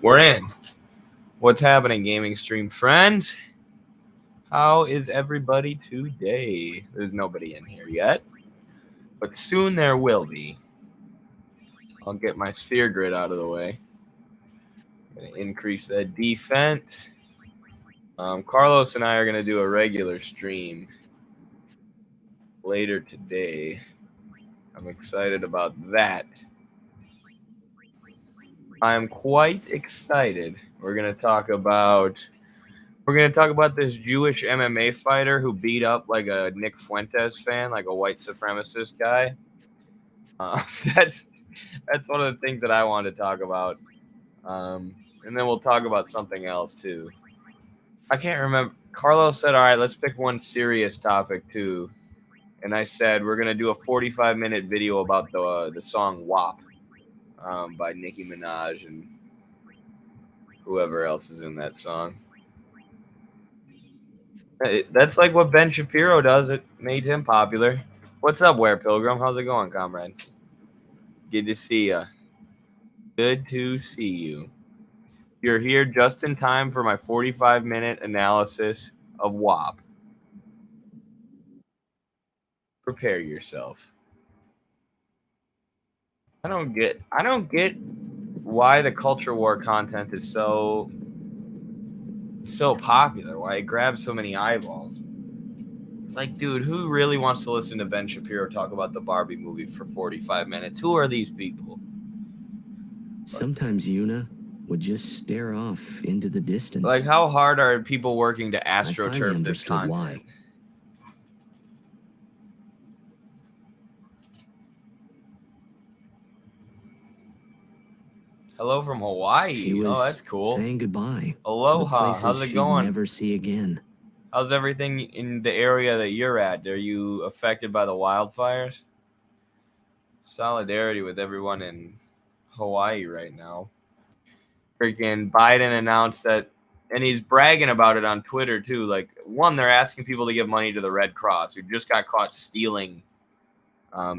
We're in. What's happening, gaming stream friends? How is everybody today? There's nobody in here yet, but soon there will be. I'll get my sphere grid out of the way. Gonna increase that defense. Carlos and I are gonna do a regular stream later today. I'm excited about that. I'm quite excited. We're gonna talk about this Jewish MMA fighter who beat up like a Nick Fuentes fan, like a white supremacist guy. That's one of the things that I wanted to talk about. And then we'll talk about something else too. I can't remember. Carlos said, all right, let's pick one serious topic too. And I said, we're going to do a 45-minute video about the song WAP by Nicki Minaj and whoever else is in that song. That's like what Ben Shapiro does. It made him popular. What's up, Ware Pilgrim? How's it going, comrade? Good to see you. Good to see you. You're here just in time for my 45-minute analysis of WAP. Prepare yourself. I don't get why the culture war content is so popular. Why it grabs so many eyeballs. Like, dude, who really wants to listen to Ben Shapiro talk about the Barbie movie for 45 minutes? Who are these people? Sometimes Yuna would just stare off into the distance. Like, how hard are people working to astroturf this content? Why. Hello from Hawaii. Oh, that's cool. Saying goodbye. Aloha. How's it going? Never see again. How's everything in the area that you're at? Are you affected by the wildfires? Solidarity with everyone in Hawaii right now. Freaking Biden announced that, and he's bragging about it on Twitter too. Like, one, they're asking people to give money to the Red Cross, who just got caught stealing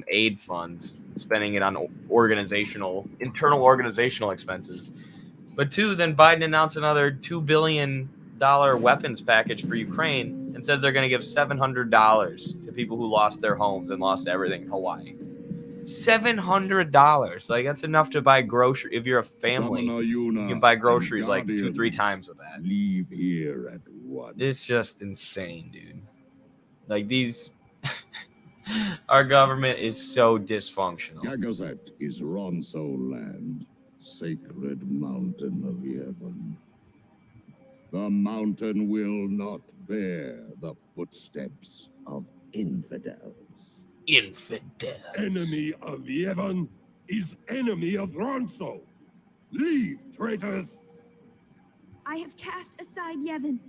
aid funds, spending it on internal organizational expenses. But two, then Biden announced another $2 billion weapons package for Ukraine and says they're going to give $700 to people who lost their homes and lost everything in Hawaii. $700. Like, that's enough to buy groceries. If you're a family, you can buy groceries like 2-3 times with that. Leave here at once. It's just insane, dude. Like, these... Our government is so dysfunctional. Gagazet is Ronso land, sacred mountain of Yevon. The mountain will not bear the footsteps of infidels. Infidels. Enemy of Yevon is enemy of Ronso. Leave, traitors! I have cast aside Yevon.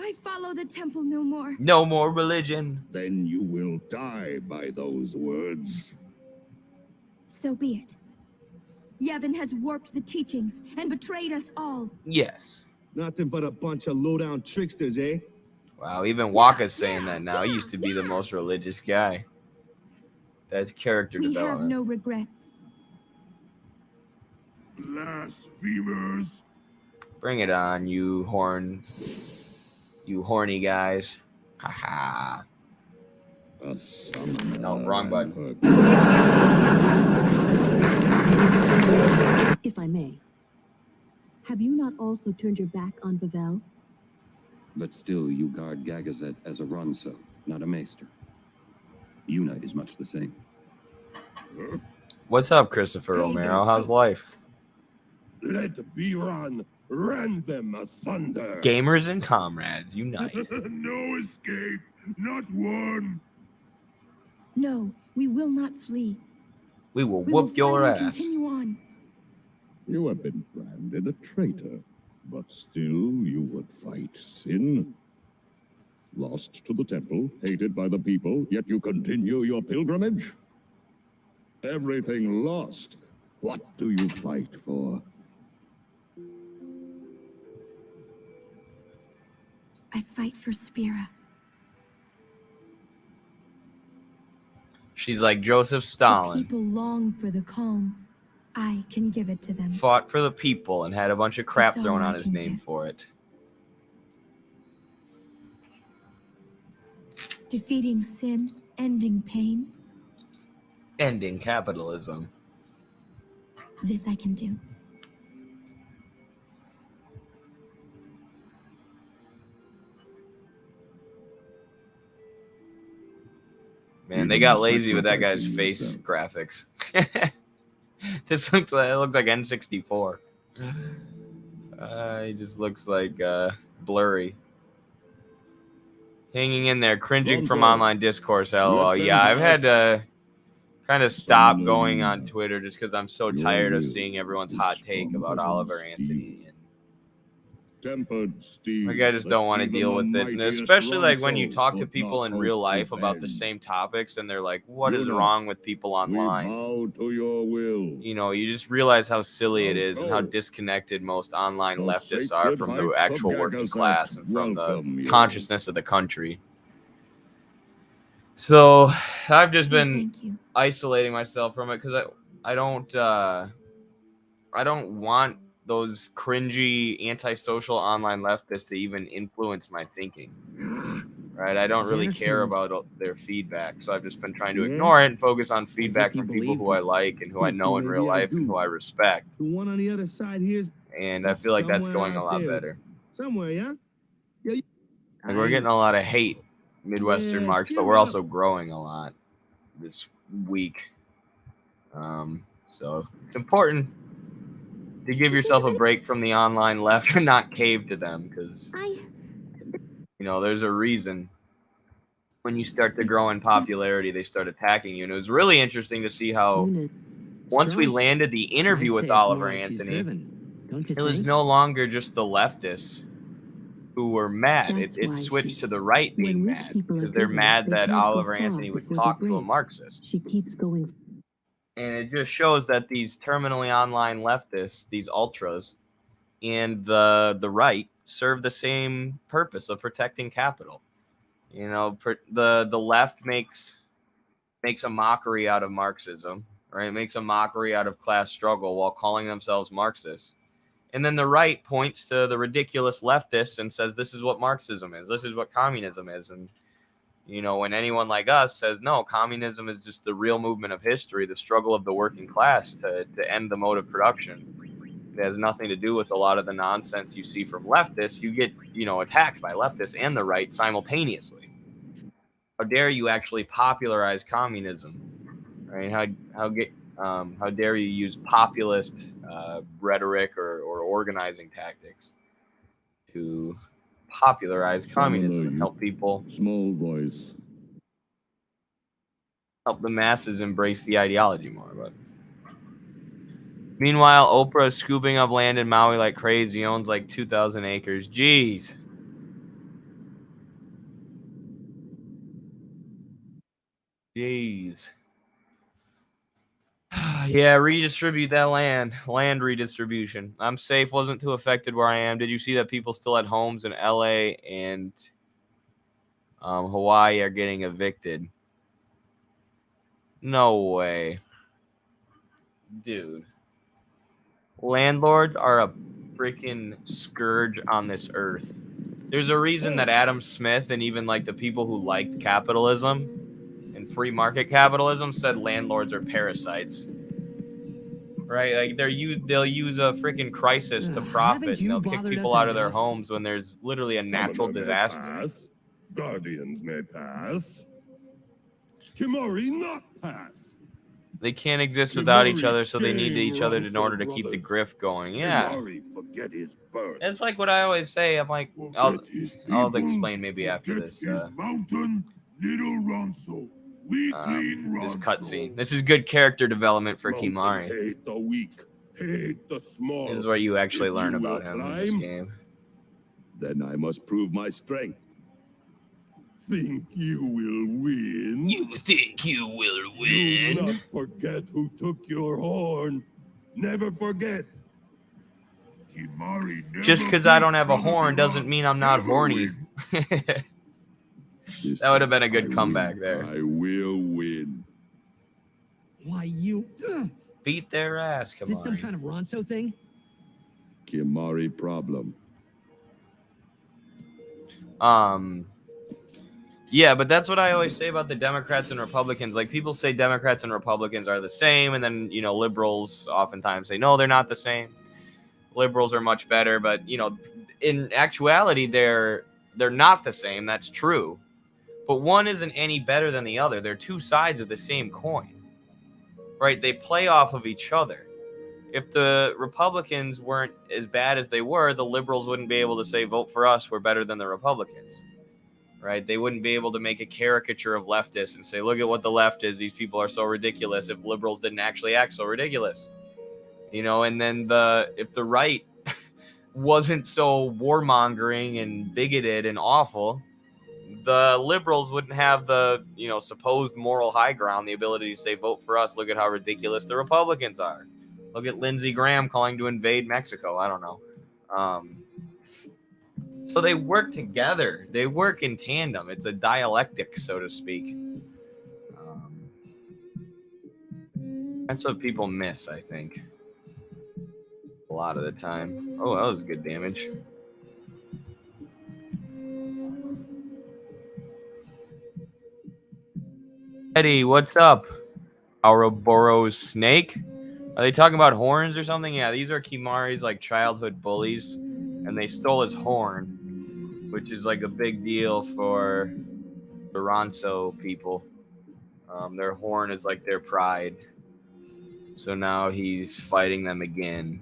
I follow the temple no more. No more religion. Then you will die by those words. So be it. Yevon has warped the teachings and betrayed us all. Yes. Nothing but a bunch of low-down tricksters, eh? Wow, even Waka's saying that now. He used to be the most religious guy. That's character development. We have no regrets. Blasphemers! Bring it on, you horny guys. Haha. No, wrong button. If I may, have you not also turned your back on Bavel? But still, you guard Gagazet as a Ronso, not a Maester. Unite is much the same. What's up, Christopher Romero? How's life? Let Biran rend them asunder. Gamers and comrades, unite. No escape, not one. No, we will not flee. We will whoop your ass. Continue on. You have been branded a traitor, but still you would fight sin. Lost to the temple, hated by the people, yet you continue your pilgrimage? Everything lost. What do you fight for? I fight for Spira. She's like Joseph Stalin. The people long for the calm. I can give it to them. Fought for the people and had a bunch of crap That's thrown all I on his can name give. for it. Defeating sin, ending pain. Ending capitalism. This I can do. Man, they Even got lazy with that guy's sacrificing face yourself. graphics. This looks like, it looks like N64. He just looks like blurry. Hanging in there, cringing from Ronzo, online discourse. let LOL. them Yeah, I've had pass. to kind of stop Summoner going on Yuna, Twitter just because I'm so your tired of will seeing everyone's is hot take stronger about than Oliver steel. Anthony. And Tempered steel. like, I just don't want to even deal the with it. And mightiest especially like when you Ronso talk to could people not in hope real to life about the bend. same topics and they're like, what is Yuna, wrong with people we online? bow to your will. You know, you just realize how silly it Now is and how go. disconnected most online The leftists are sacred from the heights of actual working Gagazet class and from the welcome you. consciousness of the country. So I've just No, been thank you. isolating myself from it because I don't want those cringy antisocial online leftists to even influence my thinking. Right? I don't really care Zanarkand. about their feedback, so I've just been trying to Yeah? ignore it and focus on As feedback if you from people believed who it. I like and who I know in real Maybe I life and do. who I respect. The one on the other side here is And I feel like that's somewhere going a out lot there. better. Somewhere, yeah? Like, we're getting a lot of hate, Midwestern Yeah, marks, but cheer we're up. also growing a lot this week. So it's important to give yourself a break from the online left and not cave to them, because you know there's a reason when you start to grow in popularity they start attacking you. And it was really interesting to see how Unit. once we Strike. landed the interview I'd with say Oliver acknowledge he's Anthony, driven. Don't you it was think? no longer just the leftists who were mad. That's It why switched she- to the right being When weak mad people are because they're driven, mad they that can't go Oliver far Anthony would before they talk to a break. Marxist. She keeps going. And it just shows that these terminally online leftists, these ultras, and the right serve the same purpose of protecting capital. You know, the left makes a mockery out of Marxism, right? It makes a mockery out of class struggle while calling themselves Marxists. And then the right points to the ridiculous leftists and says, this is what Marxism is. This is what communism is. And, you know, when anyone like us says, no, communism is just the real movement of history, the struggle of the working class to end the mode of production. It has nothing to do with a lot of the nonsense you see from leftists. You get, you know, attacked by leftists and the right simultaneously. How dare you actually popularize communism? Right? How dare you use populist rhetoric or organizing tactics to popularize communism and help people, Small voice. help the masses embrace the ideology more. But meanwhile, Oprah is scooping up land in Maui like crazy. He owns like 2,000 acres. Jeez. Jeez. Yeah, redistribute that land. Land redistribution. I'm safe. Wasn't too affected where I am. Did you see that people still at homes in LA and Hawaii are getting evicted? No way. Dude. Landlords are a freaking scourge on this earth. There's a reason that Adam Smith and even like the people who liked capitalism and free market capitalism said landlords are parasites. Right? Like they'll use a freaking crisis to profit, Haven't and you they'll kick bothered people us out of their enough? homes when there's literally a natural Summoner may disaster. pass. Guardians may pass. Kimori not pass. They can't exist without each Kimori other, so they need shame each other in Ronso order to keep the brothers. grift going. Yeah. Kimori forget his birth. It's like what I always say. I'm like, I'll Forget his I'll people, explain maybe after forget this his mountain, little Ronso. Weakling this Ronso. cutscene. This is good character development for Mountain Kimari. hate the weak, hate the small. This is where you actually If learn you about will him in this climb, game. then I must prove my strength. Think you will win? You think you will Do not forget who took your horn. Never forget. Kimari never Just because I don't beat have a Brother horn Barack. doesn't mean I'm not Never horny. win. This That would have been a time good I comeback win. there. I will win. Why, you... Beat their ass, Is this some Kimari. kind of Ronso thing? Kimari problem. Yeah, but that's what I always say about the Democrats and Republicans. Like, people say Democrats and Republicans are the same, and then, you know, liberals oftentimes say, no, they're not the same. Liberals are much better, but, you know, in actuality, they're not the same. That's true. But one isn't any better than the other. They're two sides of the same coin, right? They play off of each other. If the Republicans weren't as bad as they were, the liberals wouldn't be able to say, vote for us, we're better than the Republicans. Right? They wouldn't be able to make a caricature of leftists and say, look at what the left is. These people are so ridiculous, if liberals didn't actually act so ridiculous. You know, and then if the right wasn't so warmongering and bigoted and awful, the liberals wouldn't have the, you know, supposed moral high ground, the ability to say, vote for us. Look at how ridiculous the Republicans are. Look at Lindsey Graham calling to invade Mexico. I don't know. So they work together. They work in tandem. It's a dialectic, so to speak. That's what people miss, I think, a lot of the time. Oh, that was good damage. Eddie, what's up? Ouroboros snake? Are they talking about horns or something? Yeah, these are Kimari's like childhood bullies, and they stole his horn, which is like a big deal for the Ronso people. Their horn is like their pride. So now he's fighting them again.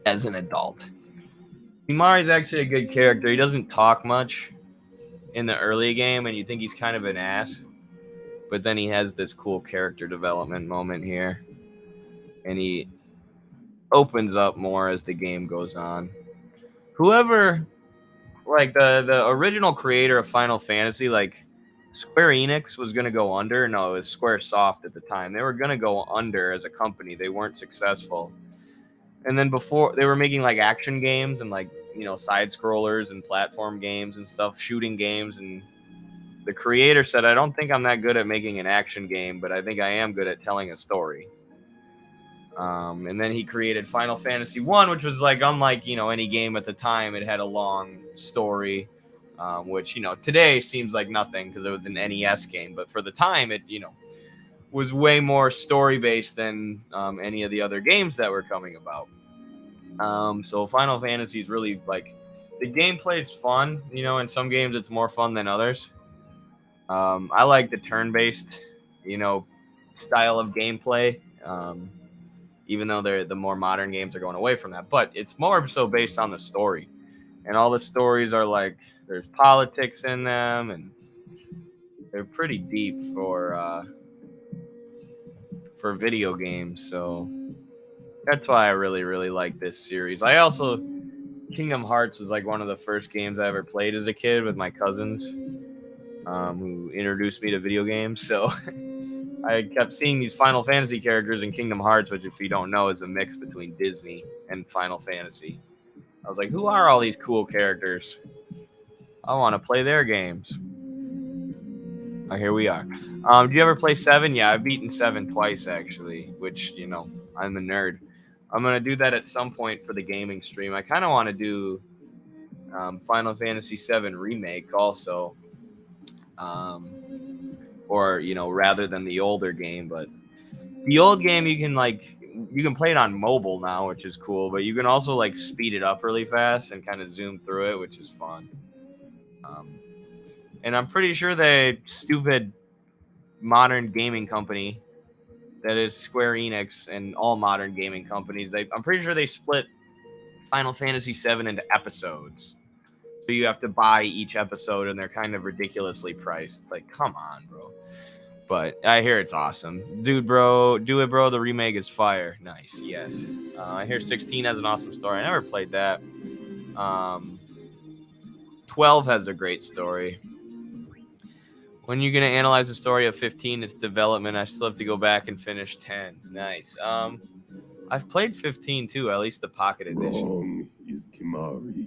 As an adult. Kimari's actually a good character. He doesn't talk much in the early game, and you think he's kind of an ass. But then he has this cool character development moment here. And he opens up more as the game goes on. Whoever, like the original creator of Final Fantasy, like Square Enix was going to go under. No, it was Squaresoft at the time. They were going to go under as a company. They weren't successful. And then before, they were making like action games and like, you know, side scrollers and platform games and stuff, shooting games. And the creator said, I don't think I'm that good at making an action game, but I think I am good at telling a story. And then he created Final Fantasy 1, which was like, unlike, you know, any game at the time, it had a long story, which, you know, today seems like nothing because it was an NES game. But for the time, it, you know, was way more story based than any of the other games that were coming about. So Final Fantasy is really like, the gameplay is fun. You know, in some games it's more fun than others. I like the turn-based, you know, style of gameplay. Even though the more modern games are going away from that, but it's more so based on the story, and all the stories are like, there's politics in them, and they're pretty deep for video games. So that's why I really, really like this series. I also, Kingdom Hearts was like one of the first games I ever played as a kid with my cousins, who introduced me to video games. So I kept seeing these Final Fantasy characters in Kingdom Hearts, which, if you don't know, is a mix between Disney and Final Fantasy. I was like, who are all these cool characters? I want to play their games. Oh, here we are. Do you ever play 7? Yeah, I've beaten 7 twice, actually, which, you know, I'm a nerd. I'm going to do that at some point for the gaming stream. I kind of want to do Final Fantasy 7 Remake also. Or, you know, rather than the older game. But the old game, you can play it on mobile now, which is cool, but you can also like speed it up really fast and kind of zoom through it, which is fun. And I'm pretty sure the stupid modern gaming company that is Square Enix and all modern gaming companies, I'm pretty sure they split Final Fantasy VII into episodes. So you have to buy each episode, and they're kind of ridiculously priced. It's like, come on, bro. But I hear it's awesome. Dude, bro, do it, bro. The remake is fire. Nice, yes. I hear 16 has an awesome story. I never played that. 12 has a great story. When you're going to analyze the story of 15, its development, I still have to go back and finish 10. Nice. I've played 15 too, at least the Pocket Edition. Wrong is Kimari.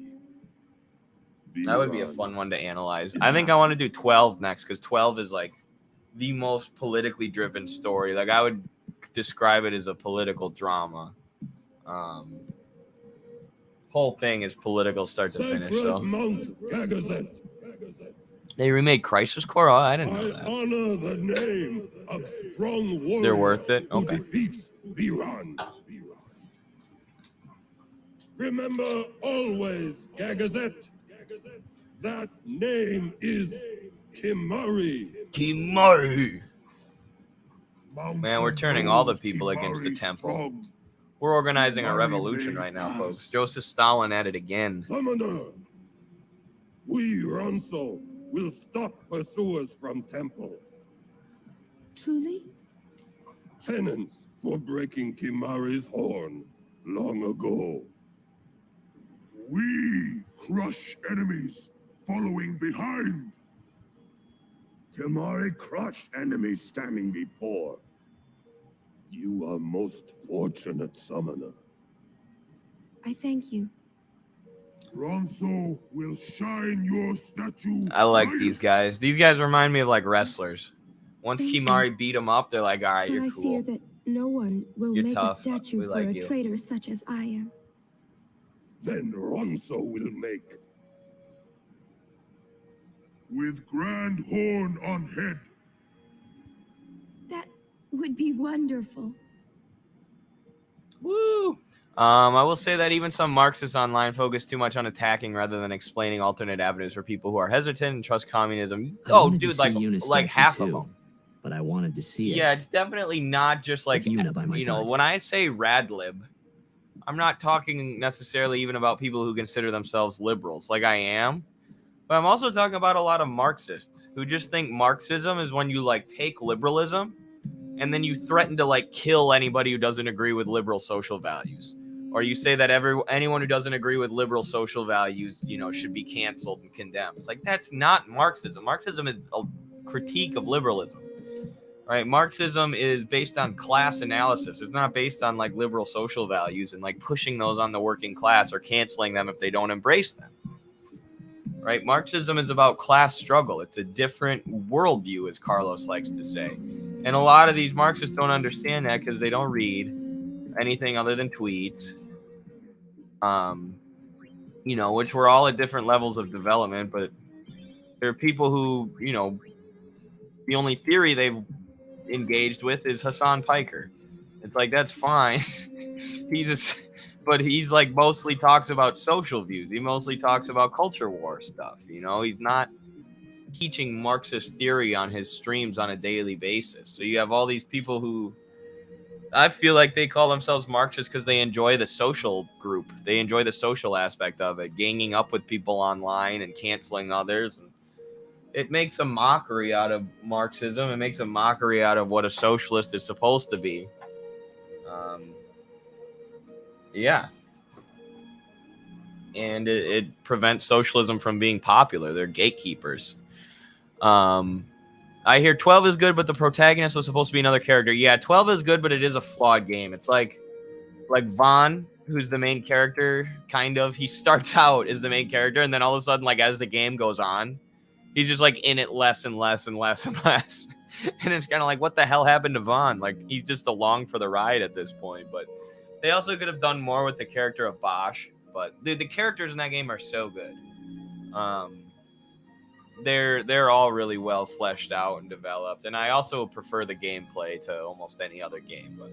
That would be a fun one to analyze. I think I want to do 12 next, because 12 is like the most politically driven story. Like, I would describe it as a political drama. Whole thing is political start to finish. So Mount Gagazet. they remade Crisis Core. Oh, I didn't know I that. honor the name of strong warrior. They're worth it. Who Okay. defeats Viran. Remember always, Gagazet. That name is Kimari. Kimari. Man, we're turning all the people against the temple. Strong. We're organizing a Kimari revolution may right now, pass. folks. Joseph Stalin at it again. Summoner, we Ronso will stop pursuers from temple. Truly? Penance for breaking Kimari's horn long ago. We crush enemies following behind. Kimari crushed enemies standing before. You are most fortunate, Summoner. I thank you. Ronso will shine your statue. I like bright. these guys. These guys remind me of like wrestlers. Once Thank Kimari beat them up, they're like, all right, But you're I cool. fear that no one will You're make tough. a statue We for like a you. traitor such as I am. Then Ronso will make. With grand horn on head. That would be wonderful. Woo! I will say that even some Marxists online focus too much on attacking rather than explaining alternate avenues for people who are hesitant and trust communism. I Oh, wanted to dude, see like Eunice half statue of too, them. but I wanted to see it. Yeah, it's definitely not just like, With Una by my you know, side. when I say radlib, I'm not talking necessarily even about people who consider themselves liberals, like I am. But I'm also talking about a lot of Marxists who just think Marxism is when you like take liberalism and then you threaten to like kill anybody who doesn't agree with liberal social values. Or you say that anyone who doesn't agree with liberal social values, you know, should be canceled and condemned. It's like, that's not Marxism. Marxism is a critique of liberalism. Right? Marxism is based on class analysis. It's not based on like liberal social values and like pushing those on the working class or canceling them if they don't embrace them. Right? Marxism is about class struggle. It's a different worldview, as Carlos likes to say. And a lot of these Marxists don't understand that because they don't read anything other than tweets. You know, which we're all at different levels of development, but there are people who, you know, the only theory they've engaged with is Hassan Piker. It's like, that's fine. But he's like mostly talks about social views. He mostly talks about culture war stuff. You know, he's not teaching Marxist theory on his streams on a daily basis. So you have all these people who I feel like they call themselves Marxists because they enjoy the social group. They enjoy the social aspect of it, ganging up with people online and canceling others. And it makes a mockery out of Marxism. It makes a mockery out of what a socialist is supposed to be. Yeah. And it prevents socialism from being popular. They're gatekeepers. I hear 12 is good, but the protagonist was supposed to be another character. Yeah, 12 is good, but it is a flawed game. It's like Vaughn, who's the main character, kind of. He starts out as the main character, and then all of a sudden, like, as the game goes on, he's just, like, in it less and less and less and less. And it's kind of like, what the hell happened to Vaughn? Like, he's just along for the ride at this point. But they also could have done more with the character of Bosch. But the characters in that game are so good. They're all really well fleshed out and developed, and I also prefer the gameplay to almost any other game. But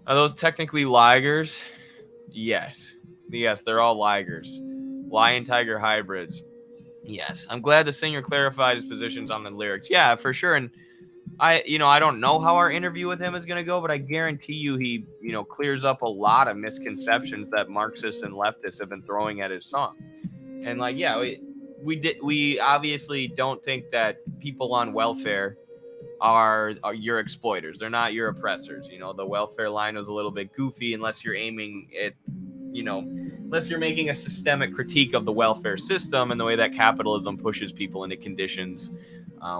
are those technically ligers? Yes, they're all ligers, lion tiger hybrids. Yes, I'm glad the singer clarified his positions on the lyrics. Yeah, for sure. And I don't know how our interview with him is going to go, but I guarantee you he, clears up a lot of misconceptions that Marxists and leftists have been throwing at his song. And like, yeah, we obviously don't think that people on welfare are your exploiters. They're not your oppressors. The welfare line was a little bit goofy unless you're aiming at, unless you're making a systemic critique of the welfare system and the way that capitalism pushes people into conditions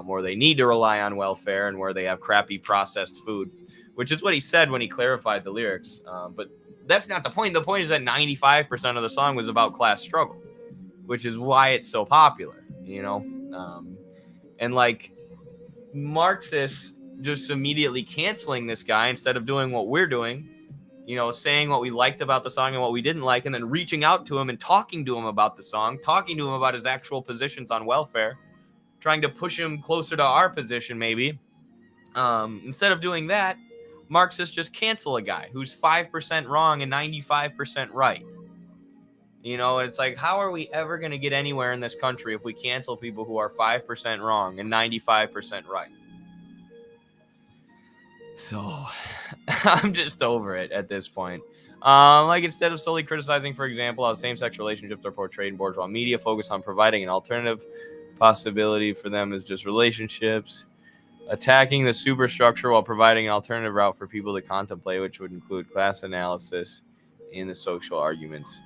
where they need to rely on welfare and where they have crappy processed food, which is what he said when he clarified the lyrics. But that's not the point. The point is that 95% of the song was about class struggle, which is why it's so popular, and like Marxists just immediately canceling this guy instead of doing what we're doing, you know, saying what we liked about the song and what we didn't like, and then reaching out to him and talking to him about the song, talking to him about his actual positions on welfare, trying to push him closer to our position, maybe. Instead of doing that, Marxists just cancel a guy who's 5% wrong and 95% right. You know, it's like, how are we ever going to get anywhere in this country if we cancel people who are 5% wrong and 95% right? So I'm just over it at this point. Like, instead of solely criticizing, for example, how same-sex relationships are portrayed in bourgeois media, focus on providing an alternative possibility for them as just relationships. Attacking the superstructure while providing an alternative route for people to contemplate, which would include class analysis in the social arguments.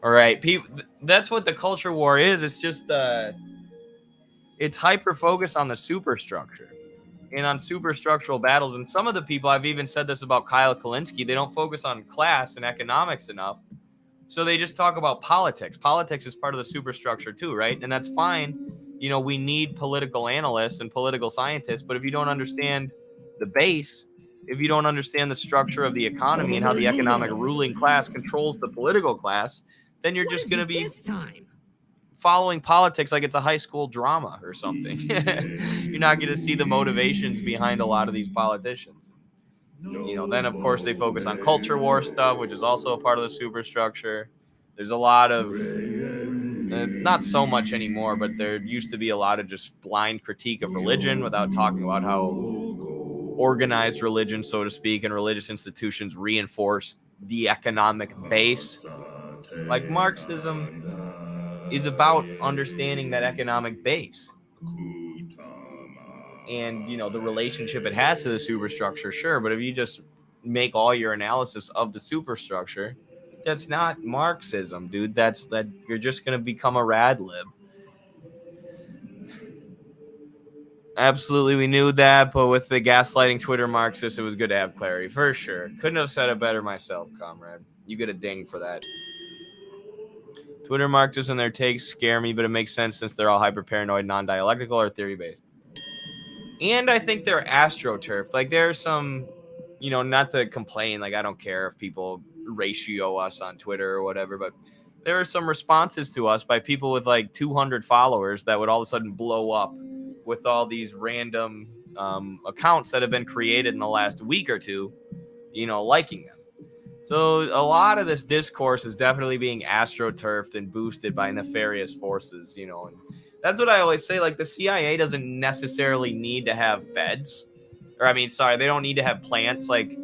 All right, people. That's what the culture war is. It's just it's hyper focused on the superstructure and on superstructural battles. And some of the people, I've even said this about Kyle Kalinske, they don't focus on class and economics enough. So they just talk about politics. Politics is part of the superstructure too, right? And that's fine. You know, we need political analysts and political scientists, but if you don't understand the base, if you don't understand the structure of the economy and how the economic ruling class controls the political class, then you're just going to be following politics like it's a high school drama or something. You're not going to see the motivations behind a lot of these politicians. You know, then of course they focus on culture war stuff, which is also a part of the superstructure. There's a lot of not so much anymore, but there used to be a lot of just blind critique of religion without talking about how organized religion, so to speak, and religious institutions reinforce the economic base. Like, Marxism is about understanding that economic base and, you know, the relationship it has to the superstructure, sure. But if you just make all your analysis of the superstructure, that's not Marxism, dude. That you're just going to become a rad lib. Absolutely, we knew that, but with the gaslighting Twitter Marxists, it was good to have clarity, for sure. Couldn't have said it better myself, comrade. You get a ding for that. Twitter Marxists and their takes scare me, but it makes sense since they're all hyper-paranoid, non-dialectical, or theory-based. And I think they're astroturfed. Like, there's some, you know, not to complain, like, I don't care if people ratio us on Twitter or whatever, but there are some responses to us by people with like 200 followers that would all of a sudden blow up with all these random accounts that have been created in the last week or two, you know, liking them. So a lot of this discourse is definitely being astroturfed and boosted by nefarious forces, you know, and that's what I always say. Like, the CIA doesn't necessarily need to have feds, or I mean, sorry, they don't need to have plants. Like,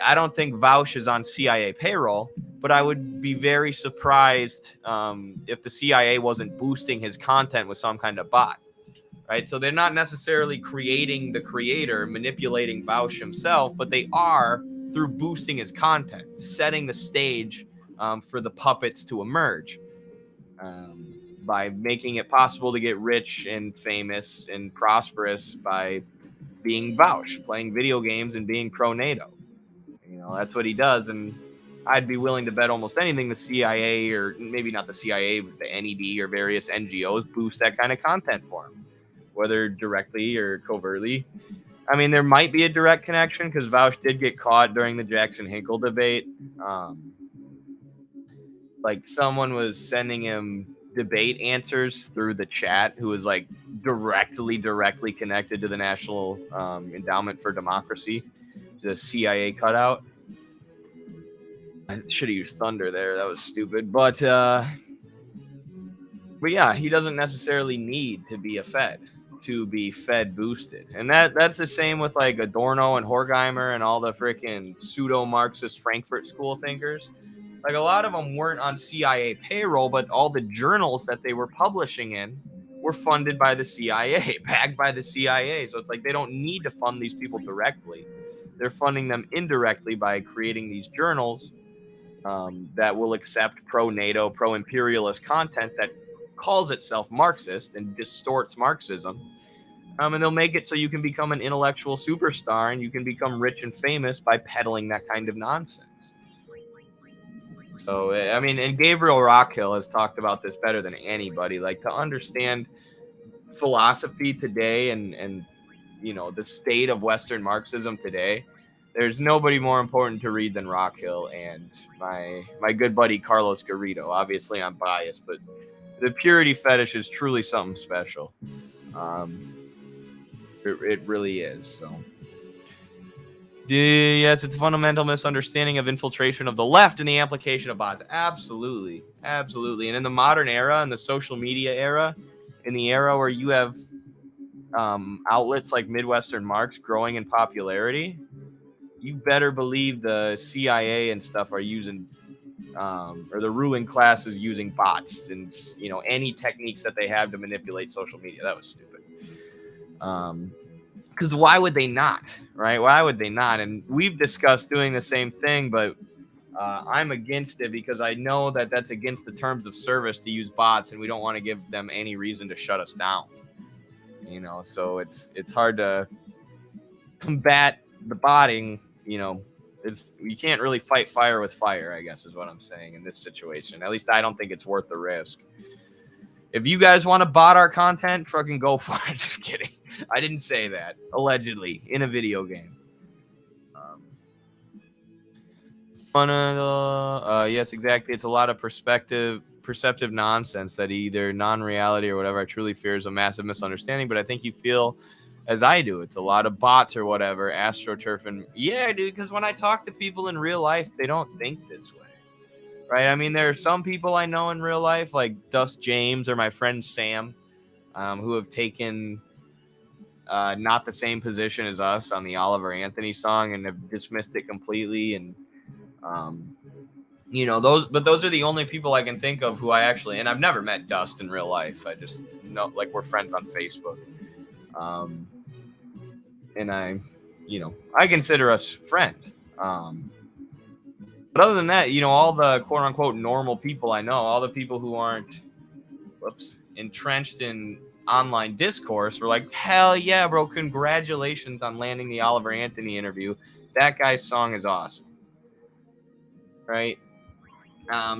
I don't think Vaush is on CIA payroll, but I would be very surprised if the CIA wasn't boosting his content with some kind of bot, right? So they're not necessarily creating the creator, manipulating Vaush himself, but they are through boosting his content, setting the stage for the puppets to emerge. By making it possible to get rich and famous and prosperous by being Vaush, playing video games and being pro-NATO. You know, that's what he does, and I'd be willing to bet almost anything the CIA, or maybe not the CIA, but the NED or various NGOs boost that kind of content for him, whether directly or covertly. I mean, there might be a direct connection because Vaush did get caught during the Jackson-Hinkle debate. Like, someone was sending him debate answers through the chat who was like directly connected to the National Endowment for Democracy, the CIA cutout. I should have used thunder there. That was stupid. But yeah, he doesn't necessarily need to be a Fed to be Fed boosted. And that's the same with like Adorno and Horkheimer and all the freaking pseudo-Marxist Frankfurt School thinkers. Like, a lot of them weren't on CIA payroll, but all the journals that they were publishing in were funded by the CIA, backed by the CIA. So it's like they don't need to fund these people directly. They're funding them indirectly by creating these journals that will accept pro-NATO, pro-imperialist content that calls itself Marxist and distorts Marxism. And they'll make it so you can become an intellectual superstar and you can become rich and famous by peddling that kind of nonsense. So, I mean, and Gabriel Rockhill has talked about this better than anybody. Like, to understand philosophy today and you know, the state of Western Marxism today, there's nobody more important to read than Rockhill and my good buddy Carlos Garrido. Obviously, I'm biased, but the Purity Fetish is truly something special. It really is. So, yes, it's a fundamental misunderstanding of infiltration of the left and the application of bots. Absolutely, absolutely. And in the modern era, in the social media era, in the era where you have outlets like Midwestern Marx growing in popularity, you better believe the CIA and stuff are using, or the ruling class is using bots and, you know, any techniques that they have to manipulate social media. That was stupid. Because why would they not, right? Why would they not? And we've discussed doing the same thing, but I'm against it because I know that that's against the terms of service to use bots, and we don't want to give them any reason to shut us down. You know, so it's hard to combat the botting. You know, you can't really fight fire with fire, I guess is what I'm saying in this situation. At least I don't think it's worth the risk. If you guys want to bot our content, fucking go for it. Just kidding. I didn't say that. Allegedly, in a video game. Yes, exactly. It's a lot of perceptive nonsense that either non-reality or whatever I truly fear is a massive misunderstanding. But I think you feel as I do. It's a lot of bots or whatever. AstroTurf and yeah, dude. Because when I talk to people in real life, they don't think this way. Right. I mean, there are some people I know in real life, like Dust James or my friend Sam, who have taken not the same position as us on the Oliver Anthony song and have dismissed it completely. And, you know, those are the only people I can think of who I actually, and I've never met Dust in real life. I just know, like, we're friends on Facebook. And I consider us friends. But other than that, you know, all the quote unquote normal people I know, all the people who aren't entrenched in online discourse were like, hell yeah, bro, congratulations on landing the Oliver Anthony interview. That guy's song is awesome. Right?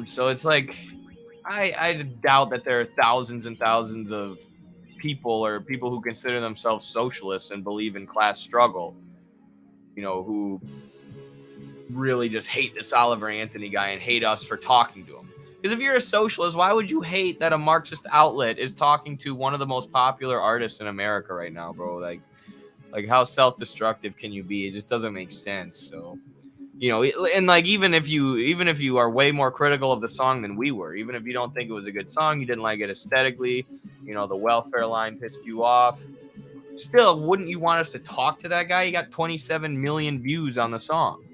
So it's like, I doubt that there are thousands and thousands of people or people who consider themselves socialists and believe in class struggle, you know, who really just hate this Oliver Anthony guy and hate us for talking to him. Because if you're a socialist, why would you hate that a Marxist outlet is talking to one of the most popular artists in America right now, bro? Like how self-destructive can you be? It just doesn't make sense. So, you know, and like even if you are way more critical of the song than we were, even if you don't think it was a good song, you didn't like it aesthetically, you know, the welfare line pissed you off, still, wouldn't you want us to talk to that guy? He got 27 million views on the song.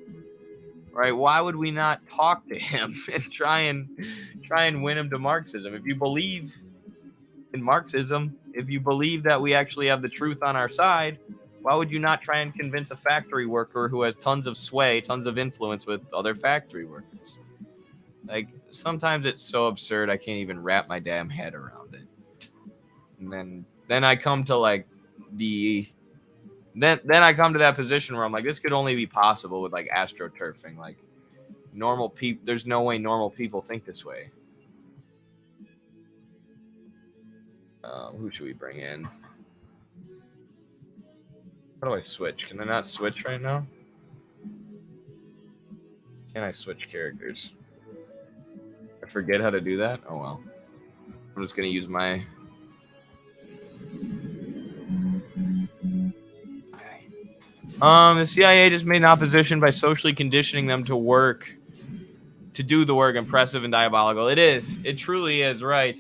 Right? Why would we not talk to him and try and win him to Marxism? If you believe in Marxism, if you believe that we actually have the truth on our side, why would you not try and convince a factory worker who has tons of sway, tons of influence with other factory workers? Like, sometimes it's so absurd I can't even wrap my damn head around it. And then I come to like Then I come to that position where I'm like, this could only be possible with like astroturfing. Like normal people, there's no way normal people think this way. Who should we bring in? How do I switch? Can I not switch right now? Can I switch characters? I forget how to do that. Oh well. I'm just gonna use my. The CIA just made an opposition by socially conditioning them to do the work impressive and diabolical. It is. It truly is, right?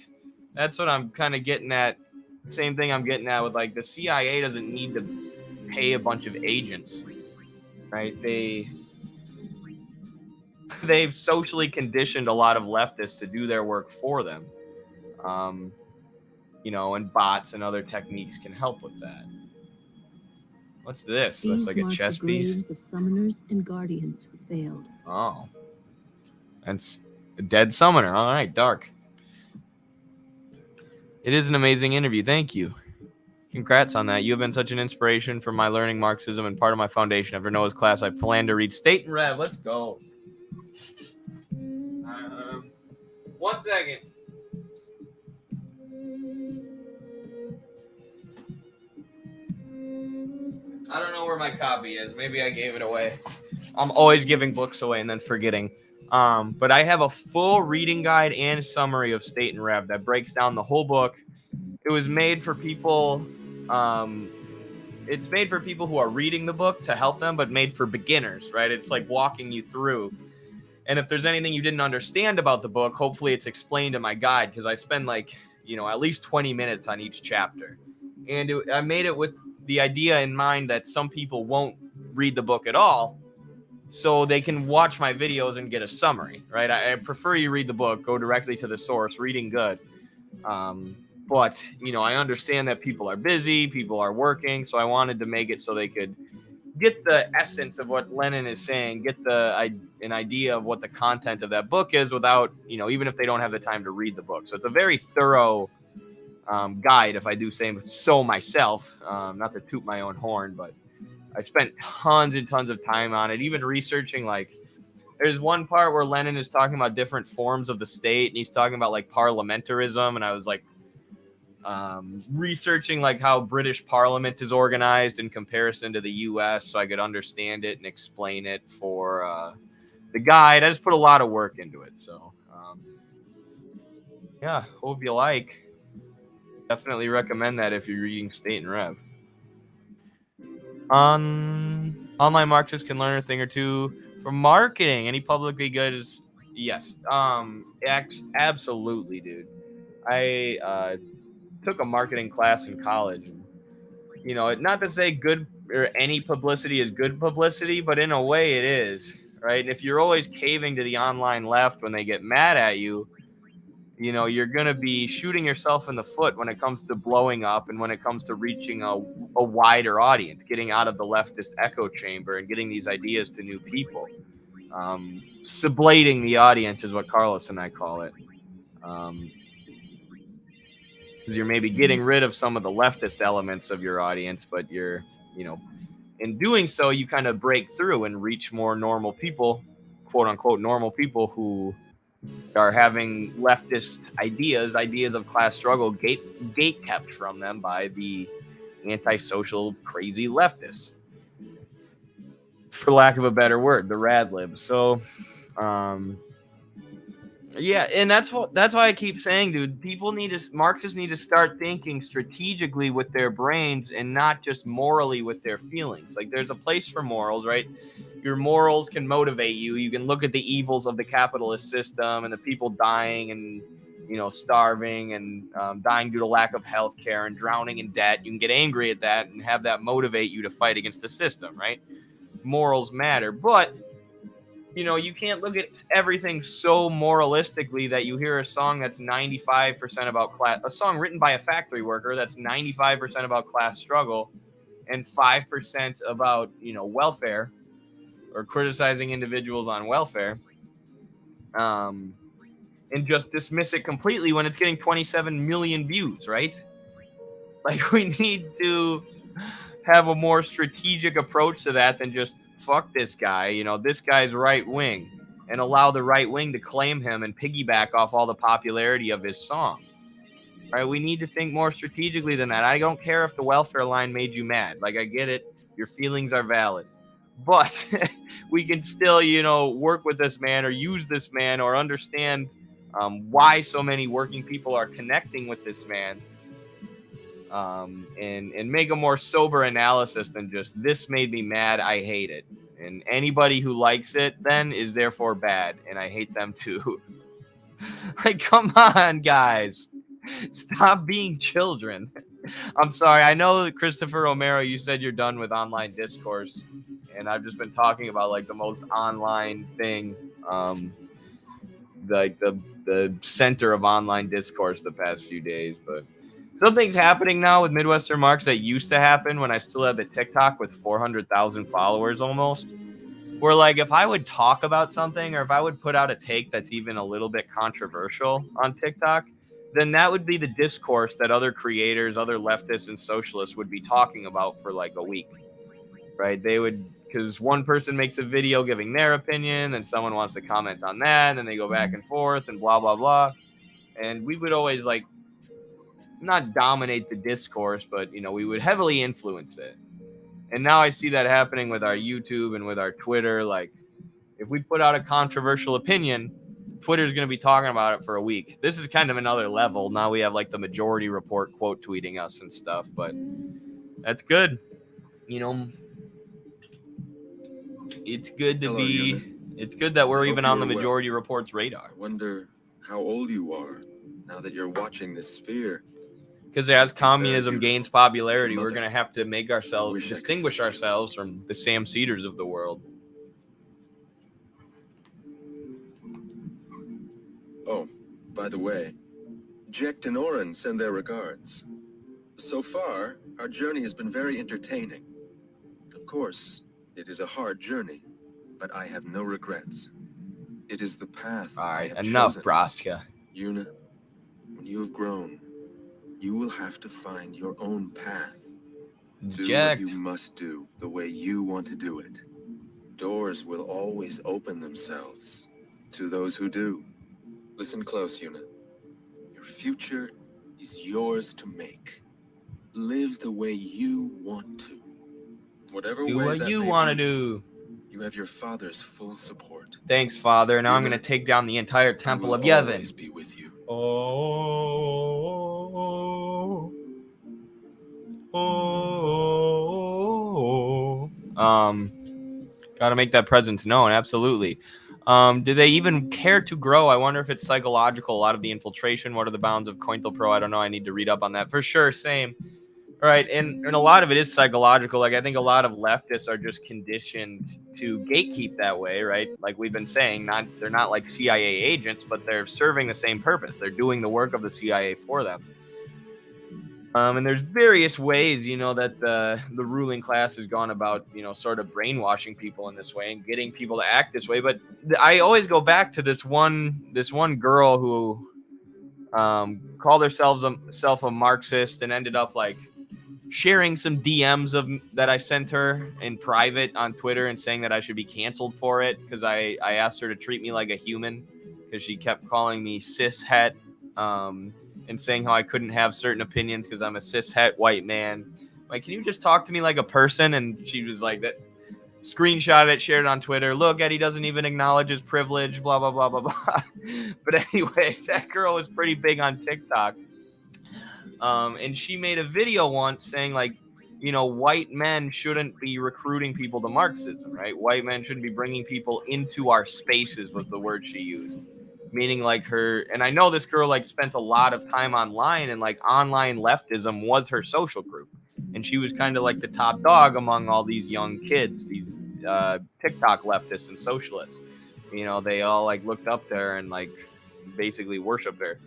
That's what I'm kind of getting at. Same thing I'm getting at with like the CIA doesn't need to pay a bunch of agents, right? They've socially conditioned a lot of leftists to do their work for them. You know, and bots and other techniques can help with that. What's this? That's like a chess piece. Graves of summoners and guardians who failed. Oh, that's a dead summoner. All right, dark. It is an amazing interview. Thank you. Congrats on that. You have been such an inspiration for my learning Marxism and part of my foundation. After Noah's class, I plan to read State and Rev. Let's go. All right. 1 second. I don't know where my copy is. Maybe I gave it away. I'm always giving books away and then forgetting. But I have a full reading guide and summary of State and Rev that breaks down the whole book. It was made for people. It's made for people who are reading the book to help them, but made for beginners, right? It's like walking you through. And if there's anything you didn't understand about the book, hopefully it's explained in my guide, because I spend like, at least 20 minutes on each chapter. And I made it with the idea in mind that some people won't read the book at all, so they can watch my videos and get a summary, right? I prefer you read the book, go directly to the source, reading good. But, I understand that people are busy, people are working, so I wanted to make it so they could get the essence of what Lenin is saying, get an idea of what the content of that book is without, even if they don't have the time to read the book. So it's a very thorough guide, if I do say so myself, not to toot my own horn, but I spent tons and tons of time on it, even researching, like, there's one part where Lenin is talking about different forms of the state, and he's talking about like parliamentarism, and I was like researching like how British Parliament is organized in comparison to the US, so I could understand it and explain it for the guide. I just put a lot of work into it, so yeah, hope you like. Definitely recommend that if you're reading State and Rev. Online Marxists can learn a thing or two from marketing. Any publicly good is yes. Absolutely, dude. I took a marketing class in college. And, not to say good or any publicity is good publicity, but in a way it is, right? And if you're always caving to the online left when they get mad at you, you're going to be shooting yourself in the foot when it comes to blowing up and when it comes to reaching a wider audience, getting out of the leftist echo chamber and getting these ideas to new people. Sublating the audience is what Carlos and I call it. Because you're maybe getting rid of some of the leftist elements of your audience, but you're, in doing so, you kind of break through and reach more normal people, quote unquote, normal people who are having leftist ideas of class struggle gate kept from them by the antisocial, crazy leftists, for lack of a better word, the rad libs. So, yeah, and that's why I keep saying, dude, Marxists need to start thinking strategically with their brains and not just morally with their feelings. Like, there's a place for morals, right? Your morals can motivate you. You can look at the evils of the capitalist system and the people dying and, starving and dying due to lack of health care and drowning in debt. You can get angry at that and have that motivate you to fight against the system, right? Morals matter, but you can't look at everything so moralistically that you hear a song that's 95% about class, a song written by a factory worker that's 95% about class struggle and 5% about, welfare or criticizing individuals on welfare, and just dismiss it completely when it's getting 27 million views, right? Like, we need to have a more strategic approach to that than just fuck this guy, this guy's right wing, and allow the right wing to claim him and piggyback off all the popularity of his song. Right? We need to think more strategically than that. I don't care if the welfare line made you mad. Like, I get it. Your feelings are valid. But we can still, work with this man or use this man or understand why so many working people are connecting with this man. And make a more sober analysis than just, this made me mad, I hate it. And anybody who likes it then is therefore bad, and I hate them too. Like, come on, guys. Stop being children. I'm sorry. I know, Christopher Romero, you said you're done with online discourse, and I've just been talking about like the most online thing, like the center of online discourse the past few days, but something's happening now with Midwestern Marx that used to happen when I still had the TikTok with 400,000 followers almost. Where, like, if I would talk about something or if I would put out a take that's even a little bit controversial on TikTok, then that would be the discourse that other creators, other leftists and socialists would be talking about for like a week, right? They would because one person makes a video giving their opinion, then someone wants to comment on that, and then they go back and forth and blah, blah, blah. And we would always like not dominate the discourse, but, you know, we would heavily influence it. And now I see that happening with our YouTube and with our Twitter. Like, if we put out a controversial opinion, Twitter's going to be talking about it for a week. This is kind of another level. Now we have like the Majority Report quote tweeting us and stuff, but that's good. You know, it's good to it's good that we're even on the Majority Report's radar. I wonder how old you are now that you're watching this sphere. Because as communism gains popularity, we're going to have to make ourselves, distinguish ourselves from the Sam Cedars of the world. Oh, by the way, Jekt and Oren send their regards. So far, our journey has been very entertaining. Of course, it is a hard journey, but I have no regrets. It is the path. All right, enough, Braska. Yuna, when you have grown, you will have to find your own path. Do what you must do the way you want to do it. Doors will always open themselves to those who do. Listen close, Yuna. Your future is yours to make. Live the way you want to. Whatever do way what that you may want to be, do. You have your father's full support. Thanks, Father. Now I'm going to take down the entire temple of Yevon. Be with you. Gotta make that presence known. Absolutely. Do they even care to grow? I wonder if it's psychological. A lot of the infiltration. What are the bounds of COINTELPRO? I don't know. I need to read up on that for sure. Same. All right, and a lot of it is psychological. Like, I think a lot of leftists are just conditioned to gatekeep that way, right? Like we've been saying, they're not like CIA agents, but they're serving the same purpose. They're doing the work of the CIA for them. And there's various ways, you know, that the ruling class has gone about, you know, sort of brainwashing people in this way and getting people to act this way. But I always go back to this one girl who called herself a Marxist and ended up like sharing some DMs that I sent her in private on Twitter and saying that I should be canceled for it because I asked her to treat me like a human because she kept calling me cis-het and saying how I couldn't have certain opinions because I'm a cis-het white man. Like, can you just talk to me like a person? And she was like, that screenshot it, shared it on Twitter. Look, Eddie doesn't even acknowledge his privilege, blah, blah, blah, blah, blah. But anyways, that girl was pretty big on TikTok. And she made a video once saying, like, you know, white men shouldn't be recruiting people to Marxism, right? White men shouldn't be bringing people into our spaces was the word she used. Meaning like her, and I know this girl like spent a lot of time online and like online leftism was her social group. And she was kind of like the top dog among all these young kids, these TikTok leftists and socialists. You know, they all like looked up there and like basically worshiped her.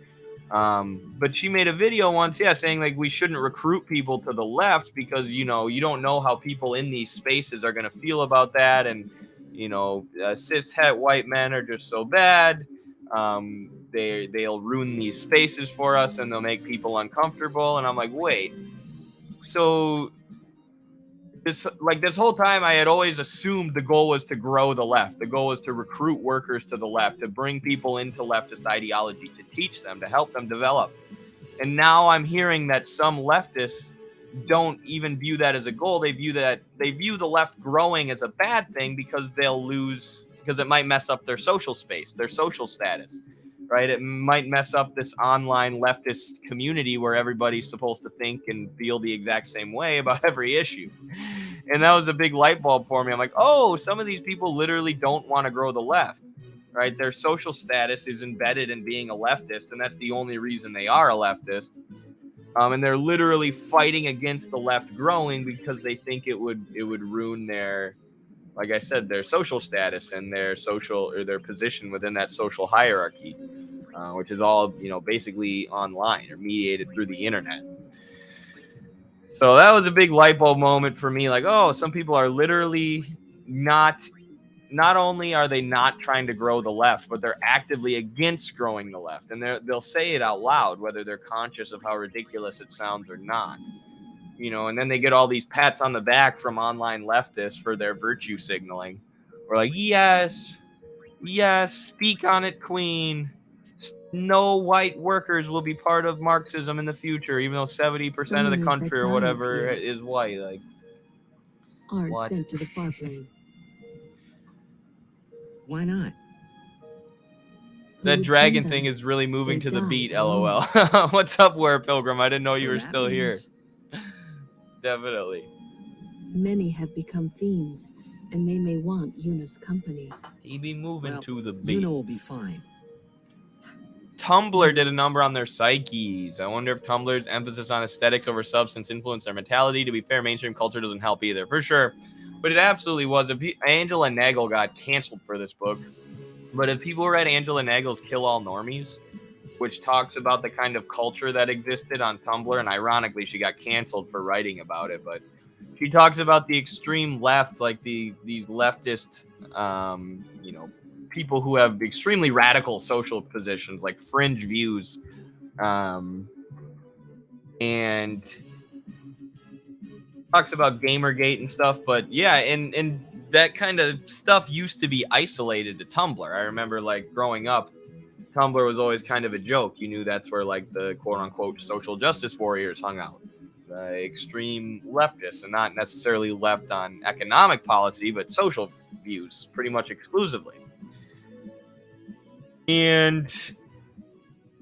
But she made a video once, saying like we shouldn't recruit people to the left because, you know, you don't know how people in these spaces are going to feel about that. And, you know, cis-het white men are just so bad. They'll ruin these spaces for us and they'll make people uncomfortable. And I'm like, wait, so this whole time I had always assumed the goal was to grow the left. The goal was to recruit workers to the left, to bring people into leftist ideology, to teach them, to help them develop. And now I'm hearing that some leftists don't even view that as a goal. They view the left growing as a bad thing because because it might mess up their social space, their social status, right? It might mess up this online leftist community where everybody's supposed to think and feel the exact same way about every issue. And that was a big light bulb for me. I'm like, oh, some of these people literally don't want to grow the left, right? Their social status is embedded in being a leftist, and that's the only reason they are a leftist. And they're literally fighting against the left growing because they think it would ruin their, like I said, their social status and their social or their position within that social hierarchy, which is all, you know, basically online or mediated through the internet. So that was a big light bulb moment for me. Like, oh, some people are literally not only are they not trying to grow the left, but they're actively against growing the left. And they'll say it out loud, whether they're conscious of how ridiculous it sounds or not. you know, and then they get all these pats on the back from online leftists for their virtue signaling. We're like, yes, speak on it, Queen. No white workers will be part of Marxism in the future, even though 70% of the country or whatever is white. Like, Aren't what? sent to the far plane. Why not? That dragon thing is really moving to the beat, LOL. What's up, Were Pilgrim? I didn't know you were still here. Definitely. Many have become fiends, and they may want Yuna's company. He be moving to the beat. Yuna will be fine. Tumblr did a number on their psyches. I wonder if Tumblr's emphasis on aesthetics over substance influenced their mentality. To be fair, mainstream culture doesn't help either, for sure. But it absolutely was. Angela Nagel got canceled for this book. But if people read Angela Nagel's Kill All Normies, which talks about the kind of culture that existed on Tumblr, and ironically, she got canceled for writing about it, but she talks about the extreme left, like these leftist, you know, people who have extremely radical social positions, like fringe views, and talks about Gamergate and stuff. But yeah, and that kind of stuff used to be isolated to Tumblr. I remember, like, growing up, Tumblr was always kind of a joke. You knew that's where, like, the quote-unquote social justice warriors hung out. The extreme leftists, and not necessarily left on economic policy, but social views pretty much exclusively. And,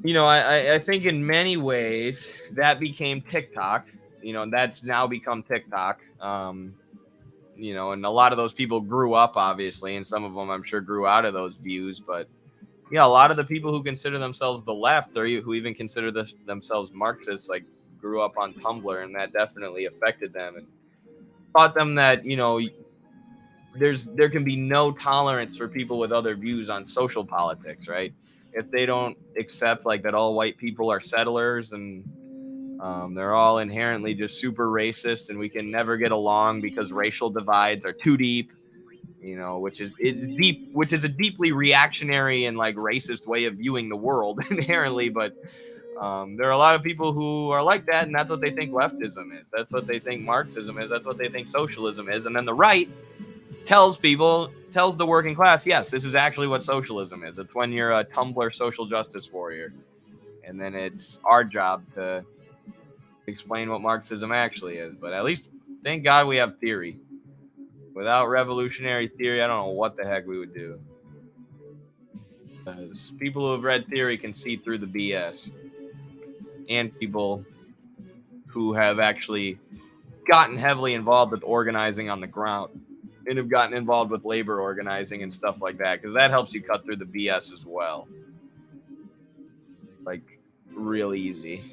you know, I think in many ways that became TikTok. You know, that's now become TikTok. You know, and a lot of those people grew up, obviously, and some of them, I'm sure, grew out of those views. But yeah, a lot of the people who consider themselves the left, or who even consider themselves Marxists, like, grew up on Tumblr, and that definitely affected them and taught them that, you know, there can be no tolerance for people with other views on social politics, right? If they don't accept, like, that all white people are settlers and they're all inherently just super racist and we can never get along because racial divides are too deep, you know, which is a deeply reactionary and, like, racist way of viewing the world inherently. But there are a lot of people who are like that, and that's what they think leftism is. That's what they think Marxism is. That's what they think socialism is. And then the right tells the working class, yes, this is actually what socialism is. It's when you're a Tumblr social justice warrior. And then it's our job to explain what Marxism actually is. But at least, thank God, we have theory. Without revolutionary theory, I don't know what the heck we would do. Because people who have read theory can see through the BS. And people who have actually gotten heavily involved with organizing on the ground and have gotten involved with labor organizing and stuff like that, because that helps you cut through the BS as well. Like, real easy.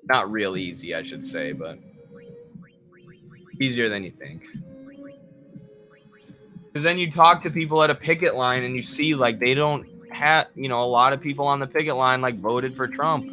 Not real easy, I should say, but easier than you think. Because then you talk to people at a picket line and you see, like, they don't have, you know, a lot of people on the picket line, like, voted for Trump,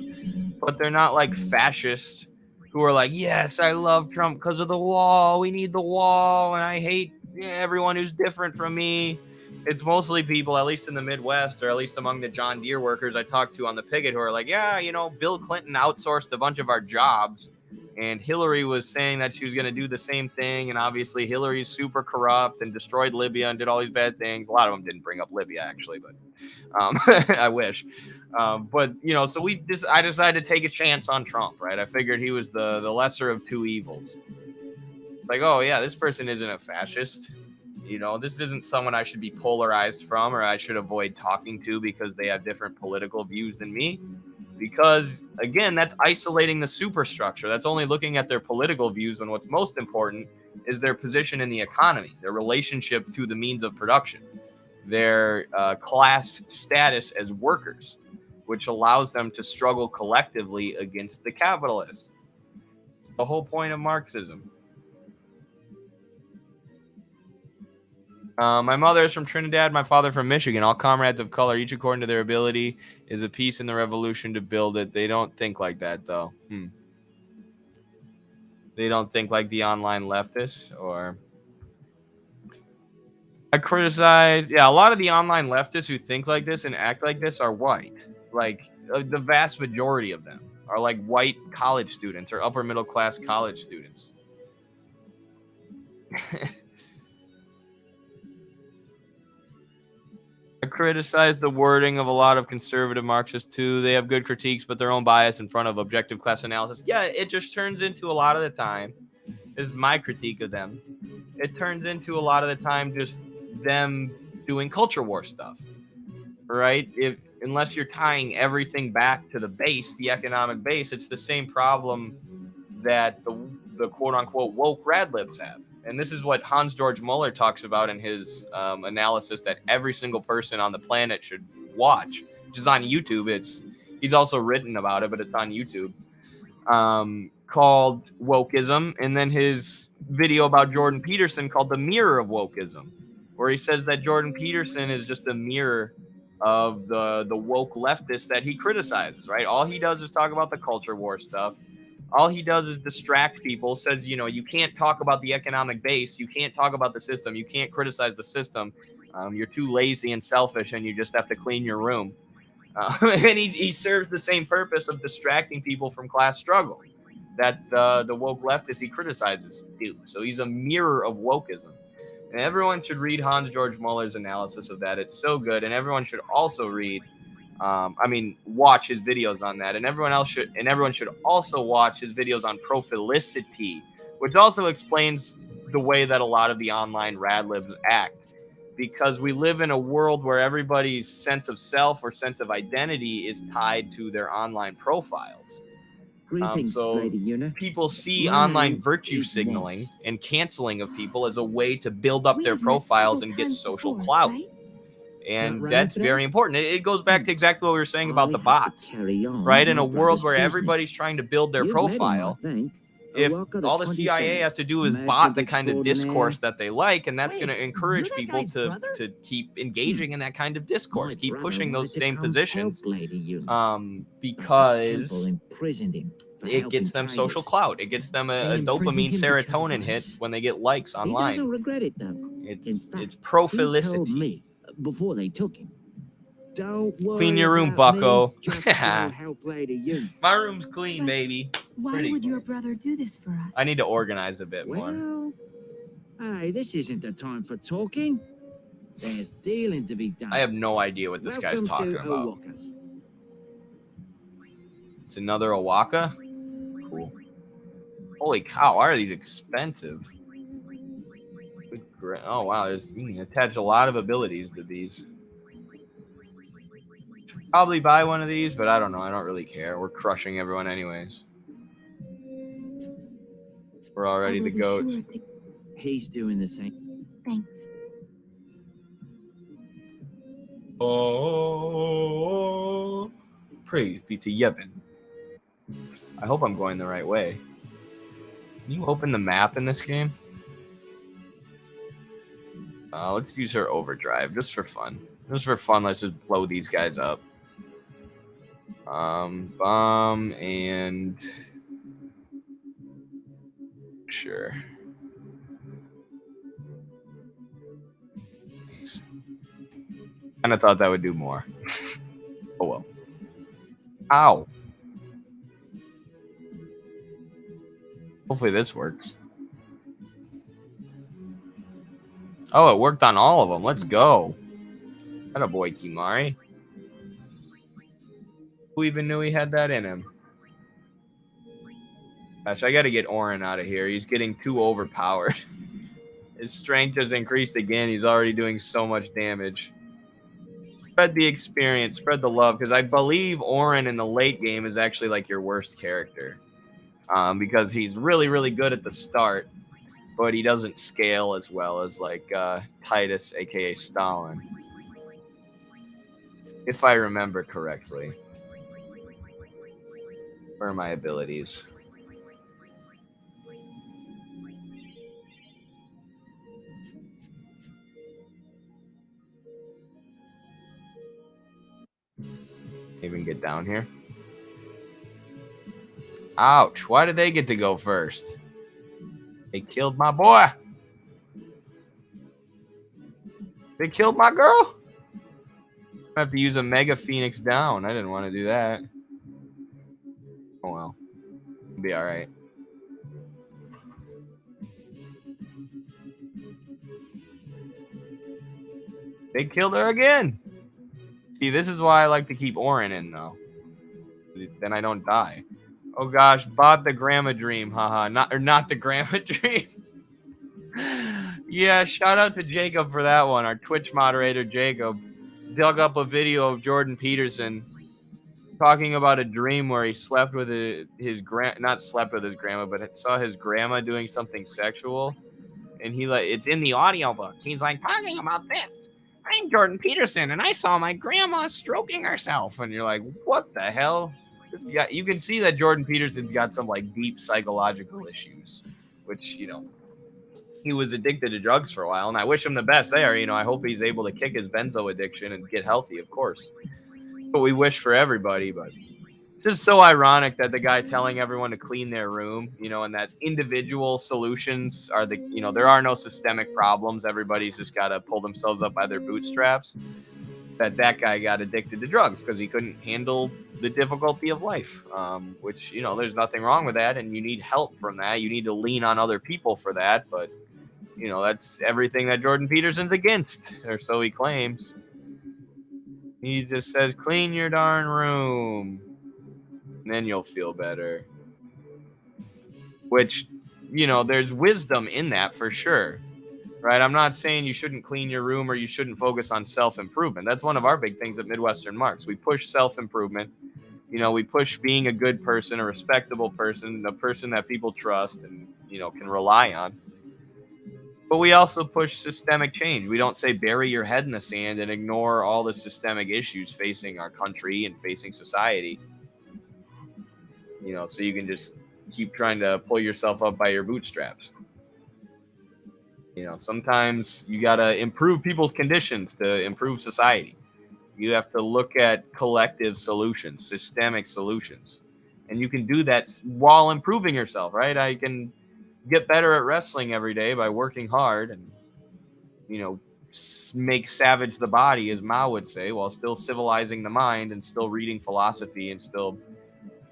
but they're not, like, fascists who are like, yes, I love Trump because of the wall. We need the wall. And I hate everyone who's different from me. It's mostly people, at least in the Midwest, or at least among the John Deere workers I talked to on the picket, who are like, yeah, you know, Bill Clinton outsourced a bunch of our jobs, and Hillary was saying that she was going to do the same thing, and obviously Hillary's super corrupt and destroyed Libya and did all these bad things. A lot of them didn't bring up Libya, actually, but I wish. But, you know, so I decided to take a chance on Trump, right? I figured he was the lesser of two evils. Like, oh, yeah, this person isn't a fascist. You know, this isn't someone I should be polarized from or I should avoid talking to because they have different political views than me. Because, again, that's isolating the superstructure. That's only looking at their political views when what's most important is their position in the economy, their relationship to the means of production, their class status as workers, which allows them to struggle collectively against the capitalists. The whole point of Marxism. My mother is from Trinidad, my father from Michigan. All comrades of color, each according to their ability, is a piece in the revolution to build it. They don't think like that, though. They don't think like the online leftists, or... I criticize... Yeah, a lot of the online leftists who think like this and act like this are white. like the vast majority of them are like white college students or upper middle class college students. I criticize the wording of a lot of conservative Marxists too. They have good critiques, but their own bias in front of objective class analysis. Yeah, it just turns into a lot of the time, this is my critique of them, it turns into a lot of the time just them doing culture war stuff, right? Unless you're tying everything back to the base, the economic base, it's the same problem that the quote-unquote woke radlibs have. And this is what Hans Georg Muller talks about in his analysis that every single person on the planet should watch, which is on YouTube. He's also written about it, but it's on YouTube, called Wokeism. And then his video about Jordan Peterson called The Mirror of Wokeism, where he says that Jordan Peterson is just a mirror of the woke leftists that he criticizes, right? All he does is talk about the culture war stuff. All he does is distract people, says, you know, you can't talk about the economic base. You can't talk about the system. You can't criticize the system. You're too lazy and selfish, and you just have to clean your room. And he serves the same purpose of distracting people from class struggle that the woke leftists he criticizes do. So he's a mirror of wokeism. And everyone should read Hans Georg Muller's analysis of that. It's so good. And everyone should also watch his videos on that. And everyone should also watch his videos on prophilicity, which also explains the way that a lot of the online radlibs act. Because we live in a world where everybody's sense of self or sense of identity is tied to their online profiles. So people see online virtue signaling and canceling of people as a way to build up their profiles and get social clout. Right? And that's very important. It goes back to exactly what we were saying about the bots, right? In a world where everybody's trying to build their profile, if all the CIA has to do is bot the kind of discourse that they like, and that's going to encourage people to keep engaging in that kind of discourse, keep pushing those same positions, because it gets them social clout. It gets them a dopamine serotonin hit when they get likes online. He doesn't regret it, though. It's prophilicity. Before they took him. Don't clean your room, bucko. My room's clean, baby. Why would your brother do this for us? I need to organize a bit more. Hey, this isn't the time for talking. There's dealing to be done. I have no idea what this guy's talking about. It's another Owaka? Cool. Holy cow, why are these expensive? Oh wow, you can attach a lot of abilities to these. Should probably buy one of these, but I don't know. I don't really care. We're crushing everyone anyways. We're already the goat. Sure he's doing the same. Thanks. Oh, praise be to Yevon. I hope I'm going the right way. Can you open the map in this game? Let's use her overdrive just for fun. Just for fun, let's just blow these guys up. Bomb and sure. Nice. Kinda thought that would do more. Oh well. Ow. Hopefully this works. Oh, it worked on all of them. Let's go. Atta boy, Kimari. Who even knew he had that in him? Gosh, I gotta get Orin out of here. He's getting too overpowered. His strength has increased again. He's already doing so much damage. Spread the experience, spread the love, because I believe Orin in the late game is actually like your worst character. Because he's really, really good at the start, but he doesn't scale as well as like Titus, aka Stalin. If I remember correctly. Where are my abilities? Even get down here. Ouch, why did they get to go first? They killed my boy. They killed my girl. I have to use a Mega Phoenix down. I didn't want to do that. Oh well. It'll be alright. They killed her again. See, this is why I like to keep Orin in, though. Then I don't die. Oh gosh, bought the grandma dream. Haha. Not the grandma dream. Yeah, shout out to Jacob for that one. Our Twitch moderator, Jacob, dug up a video of Jordan Peterson talking about a dream where he slept with not slept with his grandma, but saw his grandma doing something sexual. And it's in the audiobook. He's like, talking about this. I'm Jordan Peterson, and I saw my grandma stroking herself. And you're like, what the hell? You can see that Jordan Peterson's got some like deep psychological issues, which, he was addicted to drugs for a while, and I wish him the best there. I hope he's able to kick his benzo addiction and get healthy, of course. But we wish for everybody, but it's just so ironic that the guy telling everyone to clean their room, and that individual solutions are there are no systemic problems. Everybody's just got to pull themselves up by their bootstraps. That guy got addicted to drugs because he couldn't handle the difficulty of life, which, there's nothing wrong with that, and you need help from that. You need to lean on other people for that, but that's everything that Jordan Peterson's against, or so he claims. He just says, clean your darn room, and then you'll feel better. Which, there's wisdom in that for sure, right? I'm not saying you shouldn't clean your room or you shouldn't focus on self-improvement. That's one of our big things at Midwestern Marx. We push self-improvement. We push being a good person, a respectable person, a person that people trust and, can rely on. But we also push systemic change. We don't say bury your head in the sand and ignore all the systemic issues facing our country and facing society. So you can just keep trying to pull yourself up by your bootstraps. Sometimes you got to improve people's conditions to improve society. You have to look at collective solutions, systemic solutions. And you can do that while improving yourself, right? I can get better at wrestling every day by working hard and, make savage the body, as Mao would say, while still civilizing the mind and still reading philosophy and still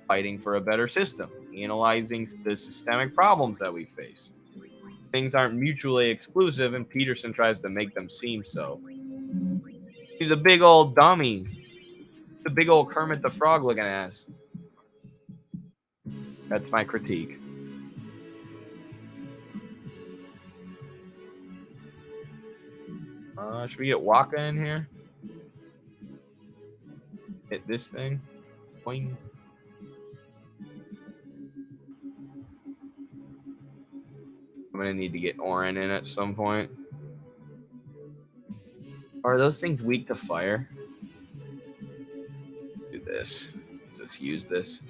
fighting for a better system, analyzing the systemic problems that we face. Things aren't mutually exclusive, and Peterson tries to make them seem so. He's a big old dummy. He's a big old Kermit the Frog looking ass. That's my critique. Should we get Waka in here? Hit this thing. Boing. I'm gonna need to get Orin in at some point. Are those things weak to fire? Do this. Let's use this.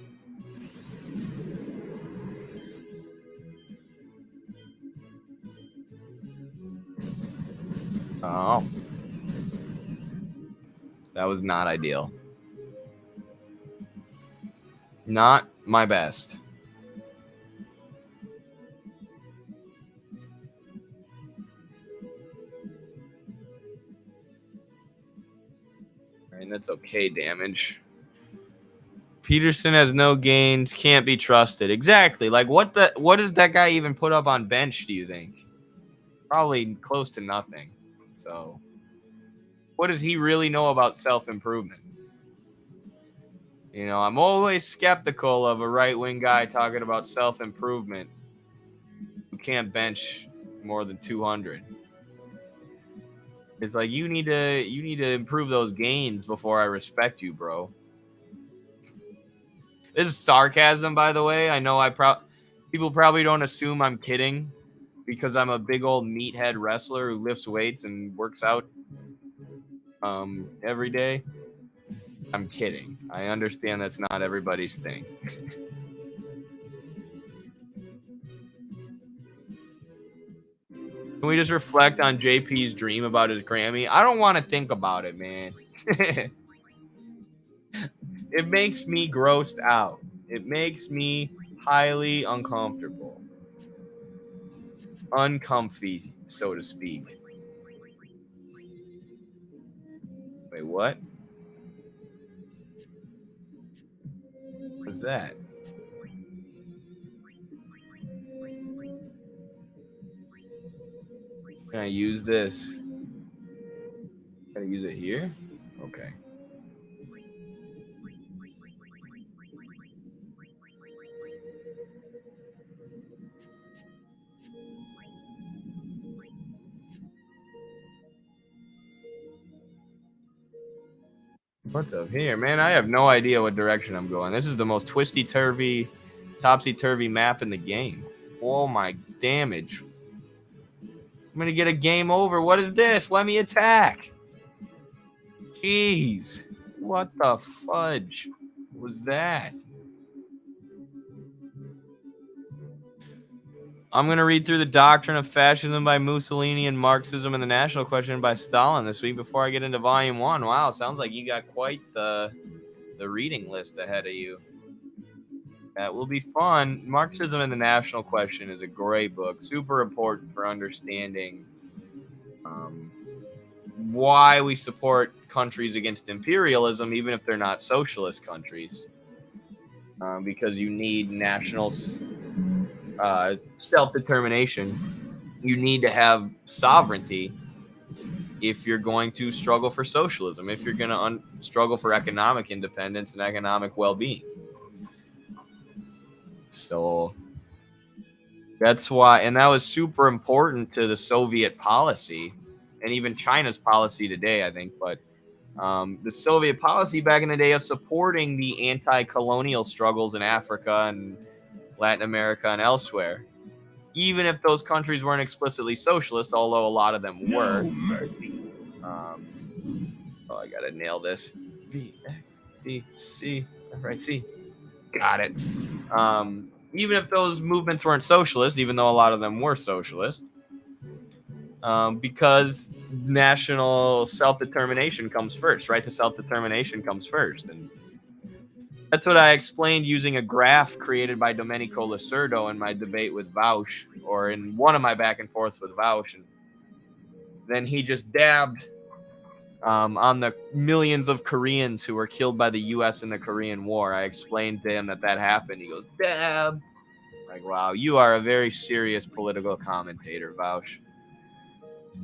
Oh. That was not ideal. Not my best. And that's okay damage. Peterson has no gains, can't be trusted. Exactly. Like what does that guy even put up on bench, do you think? Probably close to nothing. So what does he really know about self-improvement? I'm always skeptical of a right-wing guy talking about self-improvement who can't bench more than 200. It's like you need to improve those gains before I respect you, bro. This is sarcasm, by the way. I know people probably don't assume I'm kidding because I'm a big old meathead wrestler who lifts weights and works out every day. I'm kidding. I understand that's not everybody's thing. Can we just reflect on JP's dream about his Grammy? I don't want to think about it, man. It makes me grossed out. It makes me highly uncomfortable. Uncomfy, so to speak. Wait, what? that? Can I use this? Can I use it here? Okay. What's up here, man? I have no idea what direction I'm going. This is the most twisty-turvy, topsy-turvy map in the game. Oh my damage. I'm gonna get a game over. What is this? Let me attack. Jeez. What the fudge was that? I'm going to read through The Doctrine of Fascism by Mussolini and Marxism and the National Question by Stalin this week before I get into Volume 1. Wow, sounds like you got quite the reading list ahead of you. That will be fun. Marxism and the National Question is a great book. Super important for understanding why we support countries against imperialism, even if they're not socialist countries. Because you need national self-determination. You need to have sovereignty if you're going to struggle for socialism, if you're going to struggle for economic independence and economic well-being. So that's why, and that was super important to the Soviet policy and even China's policy today, I think. But the Soviet policy back in the day of supporting the anti-colonial struggles in Africa and Latin America and elsewhere, even if those countries weren't explicitly socialist, although a lot of them were. No mercy. Oh, I gotta nail this. V, X, B, C. Right, C. Got it. Even if those movements weren't socialist, even though a lot of them were socialist, because national self-determination comes first, right? The self-determination comes first. And that's what I explained using a graph created by Domenico Lacerdo in my debate with Vauch, or in one of my back and forths with Vauch. And then he just dabbed on the millions of Koreans who were killed by the U.S. in the Korean War. I explained to him that happened. He goes, dab. Like, wow, you are a very serious political commentator, Vauch.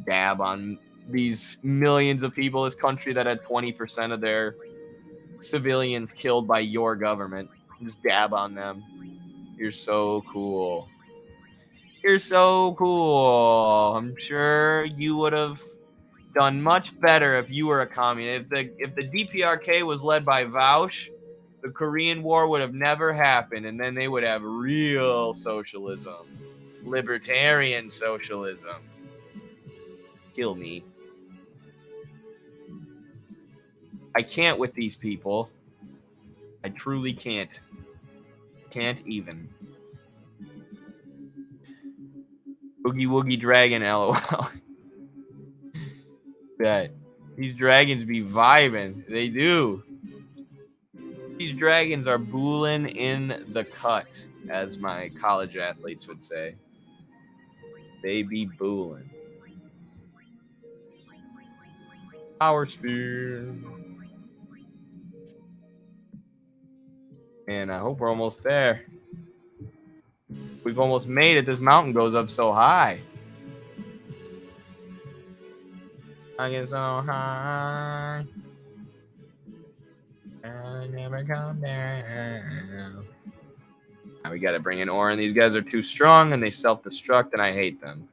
Dab on these millions of people, this country that had 20% of their civilians killed by your government. Just dab on them. You're so cool. You're so cool. I'm sure you would have done much better if you were a communist. If the DPRK was led by Vauch, the Korean War would have never happened, and then they would have real socialism, libertarian socialism. Kill me. I can't with these people. I truly can't. Can't even. Oogie Woogie Dragon, LOL. That these dragons be vibing. They do. These dragons are booling in the cut, as my college athletes would say. They be booling. Power Spear. And I hope we're almost there. We've almost made it. This mountain goes up so high. I get so high. I never come down. Now we gotta bring in Orin. These guys are too strong and they self-destruct, and I hate them.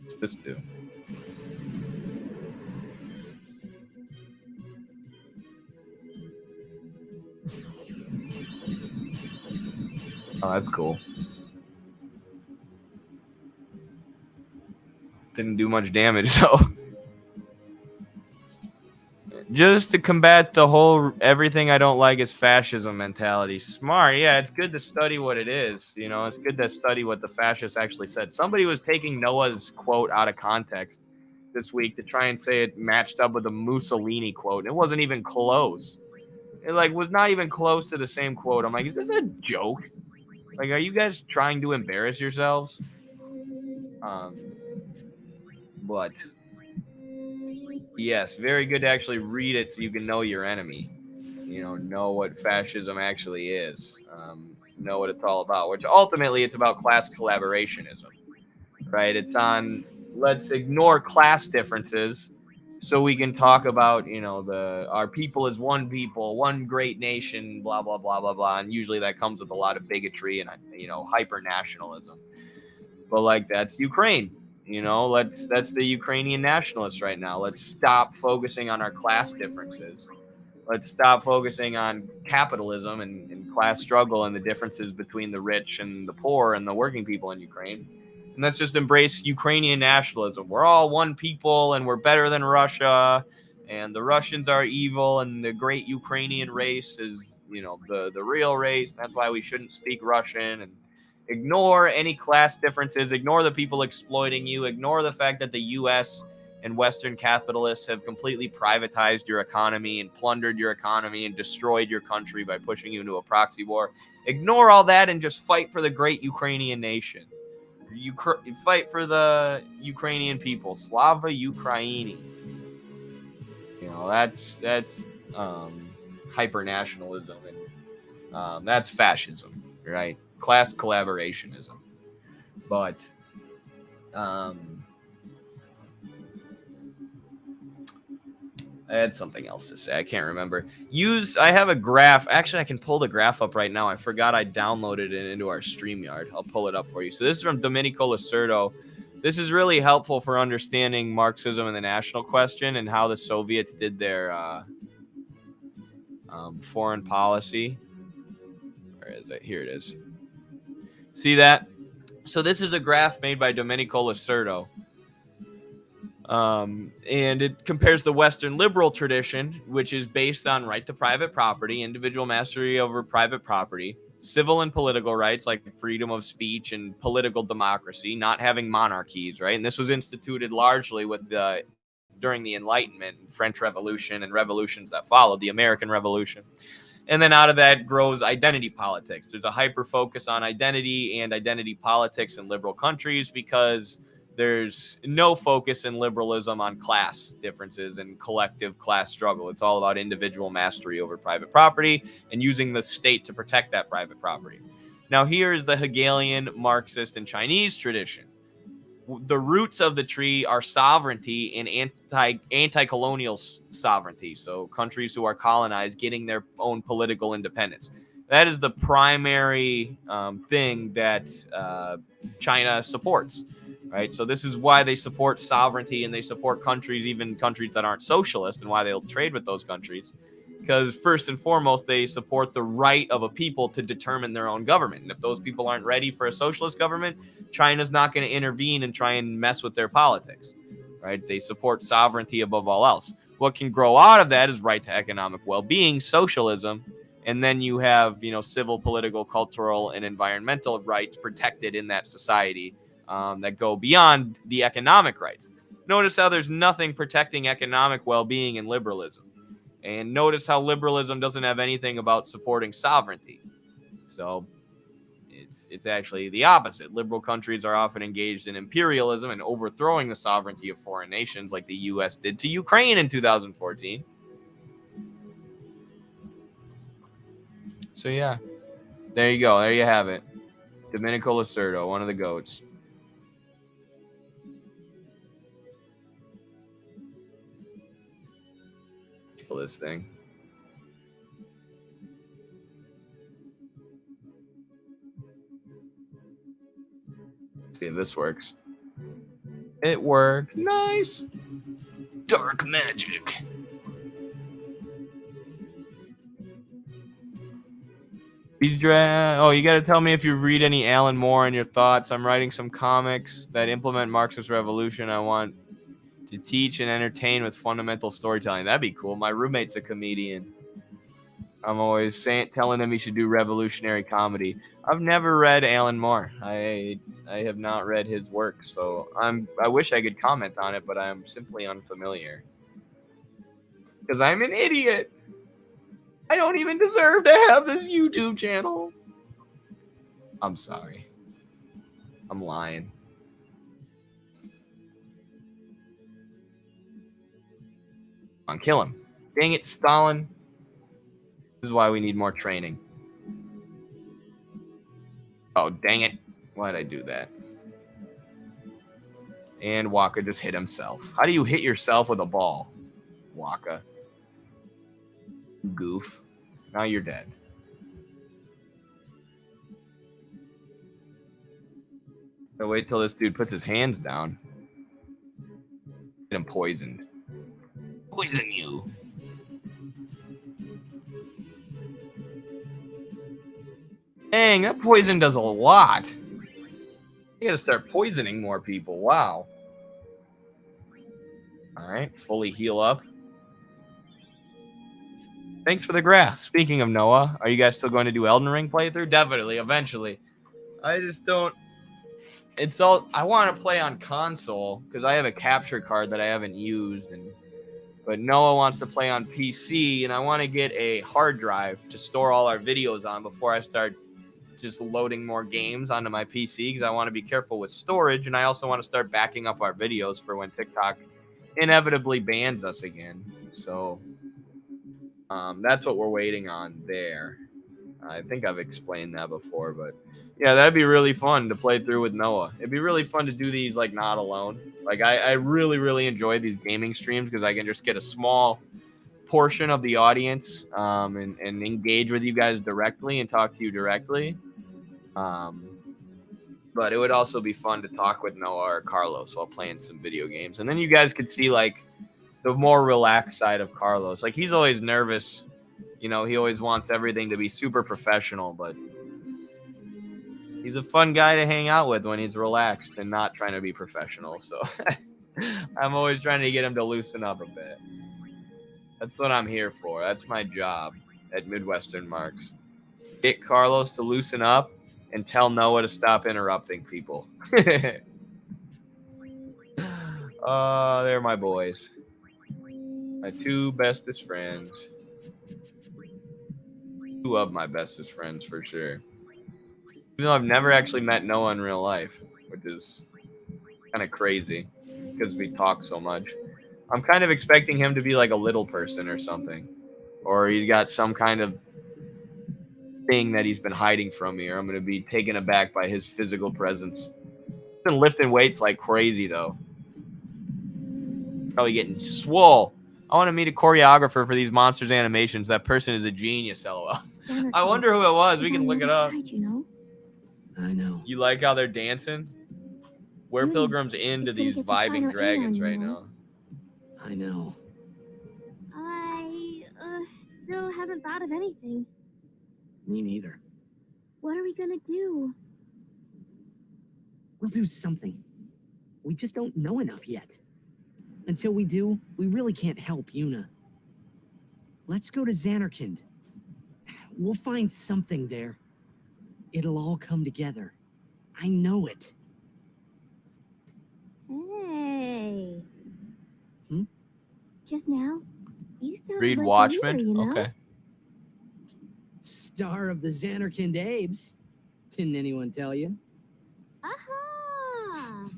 What's this do? Oh, that's cool. Didn't do much damage, so. Just to combat the whole everything I don't like is fascism mentality. Smart. Yeah, it's good to study what it is. You know, it's good to study what the fascists actually said. Somebody was taking Noah's quote out of context this week to try and say it matched up with a Mussolini quote. And it wasn't even close. It was not even close to the same quote. I'm like, is this a joke? Like, are you guys trying to embarrass yourselves? But Yes, very good to actually read it so you can know your enemy. Know what fascism actually is. Know what it's all about, which ultimately it's about class collaborationism, right? It's on, let's ignore class differences so we can talk about, our people is one people, one great nation, blah, blah, blah, blah, blah. And usually that comes with a lot of bigotry and, hyper nationalism. But like, that's Ukraine. That's the Ukrainian nationalists right now. Let's stop focusing on our class differences. Let's stop focusing on capitalism and class struggle and the differences between the rich and the poor and the working people in Ukraine. And let's just embrace Ukrainian nationalism. We're all one people and we're better than Russia. And the Russians are evil and the great Ukrainian race is, the real race. That's why we shouldn't speak Russian. And ignore any class differences. Ignore the people exploiting you. Ignore the fact that the U.S. and Western capitalists have completely privatized your economy and plundered your economy and destroyed your country by pushing you into a proxy war. Ignore all that and just fight for the great Ukrainian nation. Fight for the Ukrainian people. Slava Ukraini. That's hyper nationalism, and that's fascism, right? Class collaborationism. But I had something else to say. I can't remember. I have a graph. Actually, I can pull the graph up right now. I forgot I downloaded it into our StreamYard. I'll pull it up for you. So this is from Domenico Lacerdo. This is really helpful for understanding Marxism and the national question and how the Soviets did their foreign policy. Where is it? Here it is. See that? So this is a graph made by Domenico Lacerdo. And it compares the Western liberal tradition, which is based on right to private property, individual mastery over private property, civil and political rights like freedom of speech and political democracy, not having monarchies, right? And this was instituted largely during the Enlightenment, French Revolution, and revolutions that followed, the American Revolution. And then out of that grows identity politics. There's a hyper focus on identity and identity politics in liberal countries because there's no focus in liberalism on class differences and collective class struggle. It's all about individual mastery over private property and using the state to protect that private property. Now, here is the Hegelian, Marxist, and Chinese tradition. The roots of the tree are sovereignty and anti-colonial sovereignty. So countries who are colonized getting their own political independence. That is the primary thing that China supports. Right. So this is why they support sovereignty and they support countries, even countries that aren't socialist, and why they'll trade with those countries. Because first and foremost, they support the right of a people to determine their own government. And if those people aren't ready for a socialist government, China's not going to intervene and try and mess with their politics. Right. They support sovereignty above all else. What can grow out of that is right to economic well-being, socialism. And then you have, civil, political, cultural, and environmental rights protected in that society. That go beyond the economic rights. Notice how there's nothing protecting economic well-being in liberalism. And notice how liberalism doesn't have anything about supporting sovereignty. So it's actually the opposite. Liberal countries are often engaged in imperialism and overthrowing the sovereignty of foreign nations like the U.S. did to Ukraine in 2014. So yeah, there you go. There you have it. Domenico Lacerdo, one of the GOATs. Kill this thing. See if this works. It worked. Nice. Dark magic. Oh, you got to tell me if you read any Alan Moore and your thoughts. I'm writing some comics that implement Marxist revolution. I want to teach and entertain with fundamental storytelling. That'd be cool. My roommate's a comedian. I'm always telling him he should do revolutionary comedy. I've never read Alan Moore. I have not read his work, so I wish I could comment on it, but I'm simply unfamiliar. Because I'm an idiot. I don't even deserve to have this YouTube channel. I'm sorry. I'm lying. Come on, kill him. Dang it, Stalin. This is why we need more training. Oh, dang it. Why did I do that? And Waka just hit himself. How do you hit yourself with a ball, Waka? Goof. Now you're dead. So wait till this dude puts his hands down. Get him poisoned. Poison you. Dang, that poison does a lot. You gotta start poisoning more people. Wow. Alright, fully heal up. Thanks for the graph. Speaking of Noah, are you guys still going to do Elden Ring playthrough? Definitely, eventually. I just don't... It's all... I want to play on console, because I have a capture card that I haven't used, but Noah wants to play on PC, and I want to get a hard drive to store all our videos on before I start just loading more games onto my PC, because I want to be careful with storage, and I also want to start backing up our videos for when TikTok inevitably bans us again. So that's what we're waiting on there. I think I've explained that before, but yeah, that'd be really fun to play through with Noah. It'd be really fun to do these like not alone. Like I really enjoy these gaming streams because I can just get a small portion of the audience and engage with you guys directly and talk to you directly. But it would also be fun to talk with Noah or Carlos while playing some video games. And then you guys could see like the more relaxed side of Carlos. Like he's always nervous. You know, he always wants everything to be super professional, but he's a fun guy to hang out with when he's relaxed and not trying to be professional. So I'm always trying to get him to loosen up a bit. That's what I'm here for. That's my job at Midwestern Marks. Get Carlos to loosen up and tell Noah to stop interrupting people. They're my boys. My two bestest friends. Two of my bestest friends for sure. Even though I've never actually met Noah in real life, which is kind of crazy because we talk so much. I'm kind of expecting him to be like a little person or something. Or he's got some kind of thing that he's been hiding from me, or I'm going to be taken aback by his physical presence. He's been lifting weights like crazy, though. Probably getting swole. I want to meet a choreographer for these monsters animations. That person is a genius, LOL. I wonder who it was. We can look it up. You know? I know. You like how they're dancing? We're pilgrims into these vibing dragons right now. I know. I still haven't thought of anything. Me neither. What are we gonna do? We'll do something. We just don't know enough yet. Until we do, we really can't help Yuna. Let's go to Zanarkand. We'll find something there. It'll all come together. I know it. Hey. Hmm? Just now, you sounded Read like Watchmen? You know? Okay. Star of the Zanarkand Abes. Didn't anyone tell you? Aha!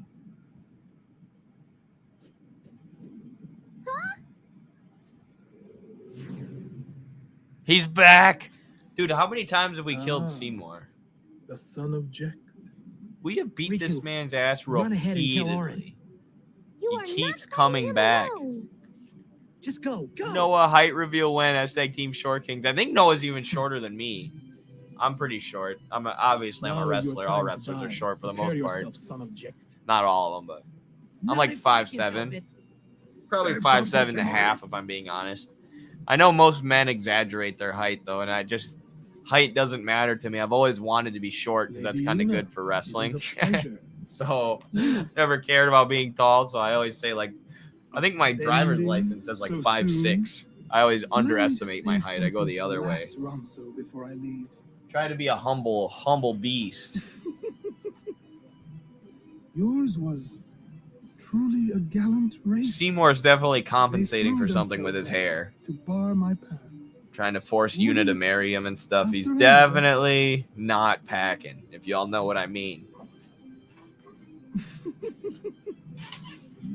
Huh? He's back! Dude, how many times have we killed Seymour? The son of Jack. We have beat this Riku, man's ass run ahead and tell repeatedly. You He are keeps not coming letting him back. alone. Just go. Noah height reveal when hashtag Team Short Kings. I think Noah's even shorter than me. I'm pretty short. Obviously I'm a wrestler. All wrestlers are short for the most part. Son of Jack. Not all of them, but I'm like 5'7". Probably 5'7" and a half if I'm being honest. I know most men exaggerate their height though, and height doesn't matter to me. I've always wanted to be short because that's kind of good for wrestling. So never cared about being tall. So I always say like, I think my driver's license says like 5'6". I always underestimate my height. I go the other way. Before I leave. Try to be a humble beast. Yours was truly a gallant race. Seymour's definitely compensating for something with his hair. To bar my path. Trying to force Yuna to marry him and stuff. He's definitely not packing, if y'all know what I mean.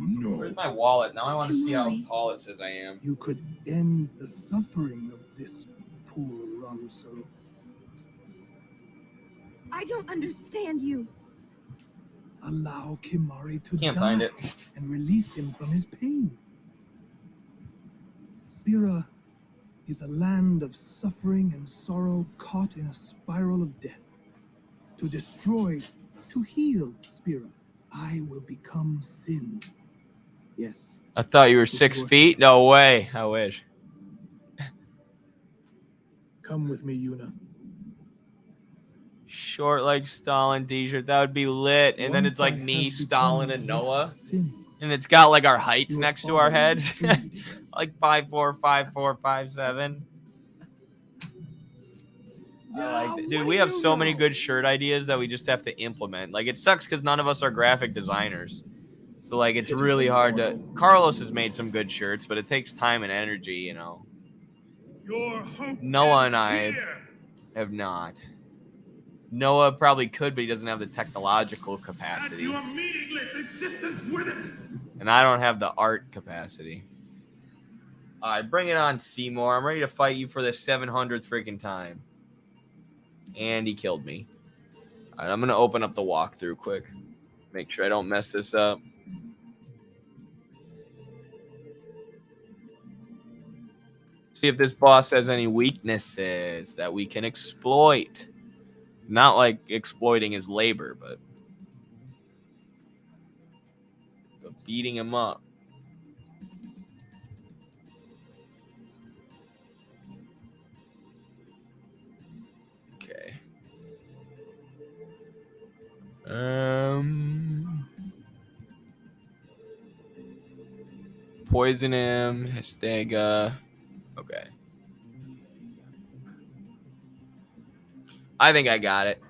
No. Where's my wallet? Now I want to see how Kimari. tall it says I am. You could end the suffering of this poor Ronso. I don't understand you. Allow Kimari to Can't die find it. and release him from his pain. Spira is a land of suffering and sorrow caught in a spiral of death. To destroy, to heal Spira, I will become sin. Yes. I thought you were 6 feet. No way. I wish. Come with me, Yuna. Short like Stalin t-shirt. That would be lit. And then Once it's like I me, have Stalin, become and the next Noah. sin, And it's got like our heights your next to our father will heads. be freed. Like 5'4", 5'4", 5'7". I like it. Dude, we have so many good shirt ideas that we just have to implement. Like, it sucks because none of us are graphic designers. So, like, it's really hard to... Carlos has made some good shirts, but it takes time and energy, you know. Noah and I have not. Noah probably could, but he doesn't have the technological capacity. Your meaningless existence with it. And I don't have the art capacity. All right, bring it on, Seymour. I'm ready to fight you for the 700th freaking time. And he killed me. All right, I'm going to open up the walkthrough quick. Make sure I don't mess this up. See if this boss has any weaknesses that we can exploit. Not like exploiting his labor, but beating him up. Okay. Poison him, Histega. Okay. I think I got it.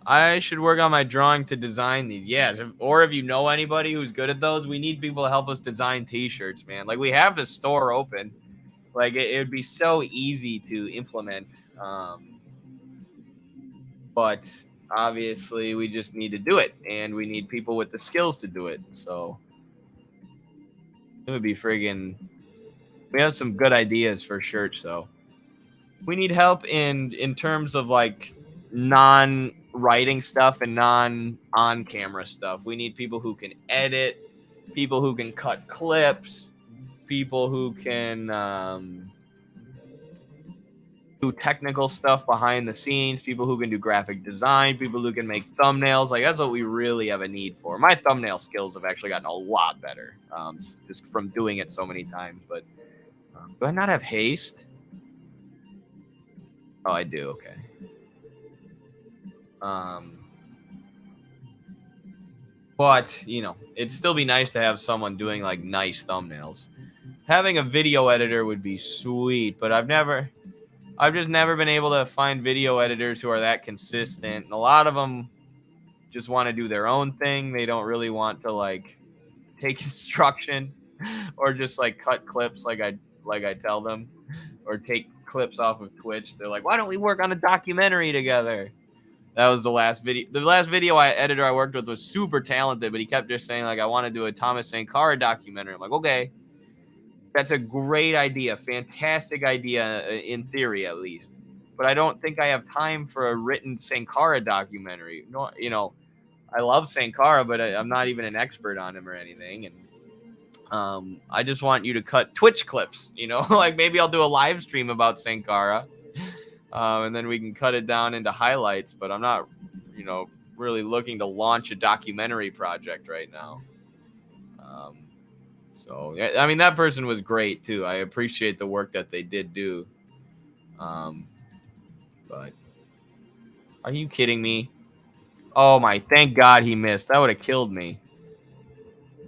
I should work on my drawing to design these. Yes, or if you know anybody who's good at those, we need people to help us design t-shirts, man. Like, we have the store open. Like, it would be so easy to implement. But obviously, we just need to do it. And we need people with the skills to do it. So, it would be friggin'... We have some good ideas for shirts, though. We need help in terms of, like, non-writing stuff and non-on-camera stuff. We need people who can edit, people who can cut clips, people who can do technical stuff behind the scenes, people who can do graphic design, people who can make thumbnails. Like, that's what we really have a need for. My thumbnail skills have actually gotten a lot better just from doing it so many times. But do I not have haste? Oh, I do. Okay. But, you know, it'd still be nice to have someone doing, like, nice thumbnails. Having a video editor would be sweet, but I've just never been able to find video editors who are that consistent. And a lot of them just want to do their own thing. They don't really want to, like, take instruction or just, like, cut clips like I tell them, or take clips off of Twitch. They're like, why don't we work on a documentary together? That was the last video. The last video editor I worked with was super talented, but he kept just saying, like, I want to do a Thomas Sankara documentary. I'm like, okay, that's a great idea. Fantastic idea in theory, at least. But I don't think I have time for a written Sankara documentary. No, you know, I love Sankara, but I'm not even an expert on him or anything. And I just want you to cut Twitch clips, you know, like maybe I'll do a live stream about Sankara. And then we can cut it down into highlights, but I'm not, you know, really looking to launch a documentary project right now. So, yeah, I mean, that person was great too. I appreciate the work that they did do. But are you kidding me? Oh my, thank God he missed. That would have killed me.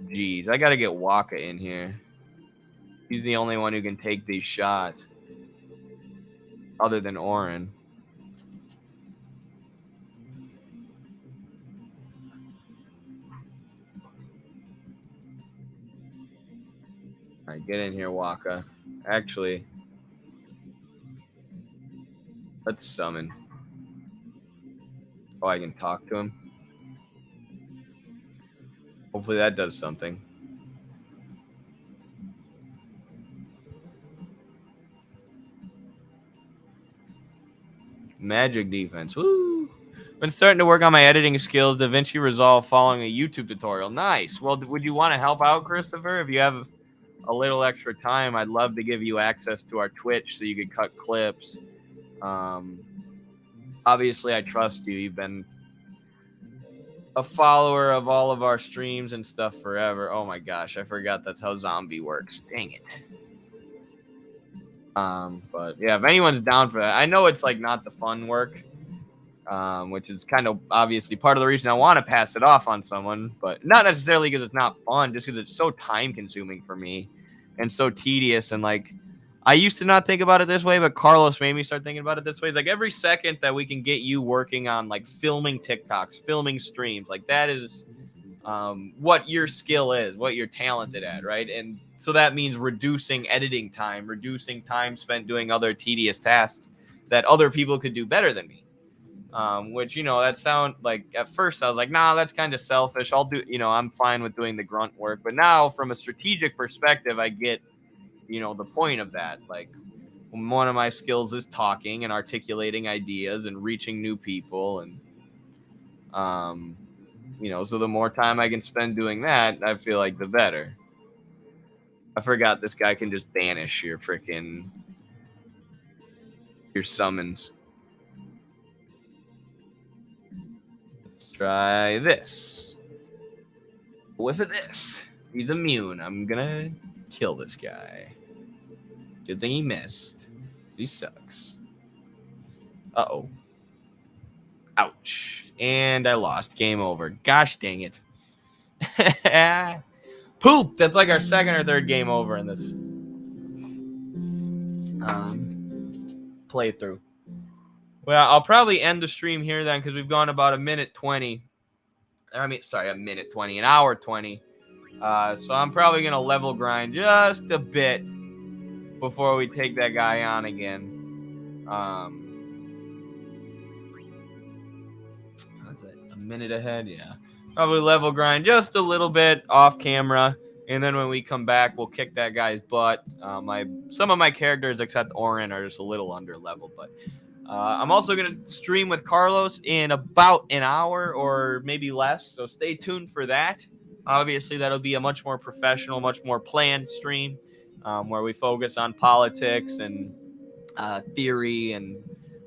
Jeez, I got to get Waka in here. He's the only one who can take these shots. Other than Oren. All right, get in here, Waka. Actually, let's summon. Oh, I can talk to him. Hopefully that does something. Magic defense. Woo! Been starting to work on my editing skills. DaVinci Resolve following a YouTube tutorial. Nice. Well, would you want to help out, Christopher? If you have a little extra time, I'd love to give you access to our Twitch so you could cut clips. Obviously, I trust you. You've been a follower of all of our streams and stuff forever. Oh my gosh, I forgot that's how zombie works. Dang it. But yeah, if anyone's down for that, I know it's like not the fun work, which is kind of obviously part of the reason I want to pass it off on someone, but not necessarily because it's not fun, just because it's so time consuming for me and so tedious. And like, I used to not think about it this way, but Carlos made me start thinking about it this way. It's like every second that we can get you working on like filming TikToks, filming streams, like that is what your skill is, what you're talented at, right? And so that means reducing editing time, reducing time spent doing other tedious tasks that other people could do better than me. Which, you know, that sound like at first I was like, nah, that's kind of selfish. I'll do, you know, I'm fine with doing the grunt work. But now from a strategic perspective, I get, you know, the point of that. Like one of my skills is talking and articulating ideas and reaching new people. And, you know, so the more time I can spend doing that, I feel like the better. I forgot this guy can just banish your summons. Let's try this. Whiff of this. He's immune. I'm gonna kill this guy. Good thing he missed. He sucks. Uh-oh. Ouch. And I lost. Game over. Gosh dang it. Poop! That's like our second or third game over in this playthrough. Well, I'll probably end the stream here then because we've gone about a minute 20. I mean, sorry, a minute 20, an hour 20. So I'm probably going to level grind just a bit before we take that guy on again. What's that? A minute ahead? Yeah. Probably level grind just a little bit off camera. And then when we come back, we'll kick that guy's butt. Some of my characters, except Orin, are just a little under level. But I'm also going to stream with Carlos in about an hour or maybe less. So stay tuned for that. Obviously, that'll be a much more professional, much more planned stream where we focus on politics and theory. And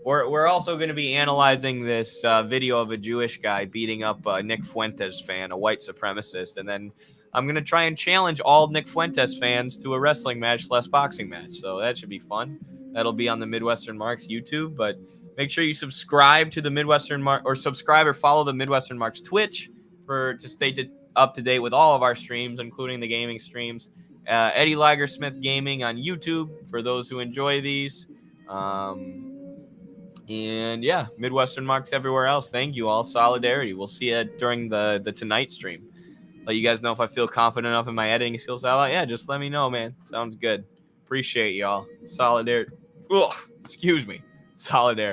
we're also going to be analyzing this video of a Jewish guy beating up a Nick Fuentes fan, a white supremacist. And then I'm going to try and challenge all Nick Fuentes fans to a wrestling match / boxing match. So that should be fun. That'll be on the Midwestern Marks YouTube. But make sure you subscribe to the Midwestern Mark or subscribe or follow the Midwestern Marks Twitch to stay up to date with all of our streams, including the gaming streams. Eddie Lagersmith Gaming on YouTube for those who enjoy these. And yeah, Midwestern Marks everywhere else. Thank you all. Solidarity. We'll see you during the tonight stream. Let you guys know if I feel confident enough in my editing skills. Yeah, just let me know, man. Sounds good. Appreciate y'all. Solidarity. Ugh, excuse me. Solidarity.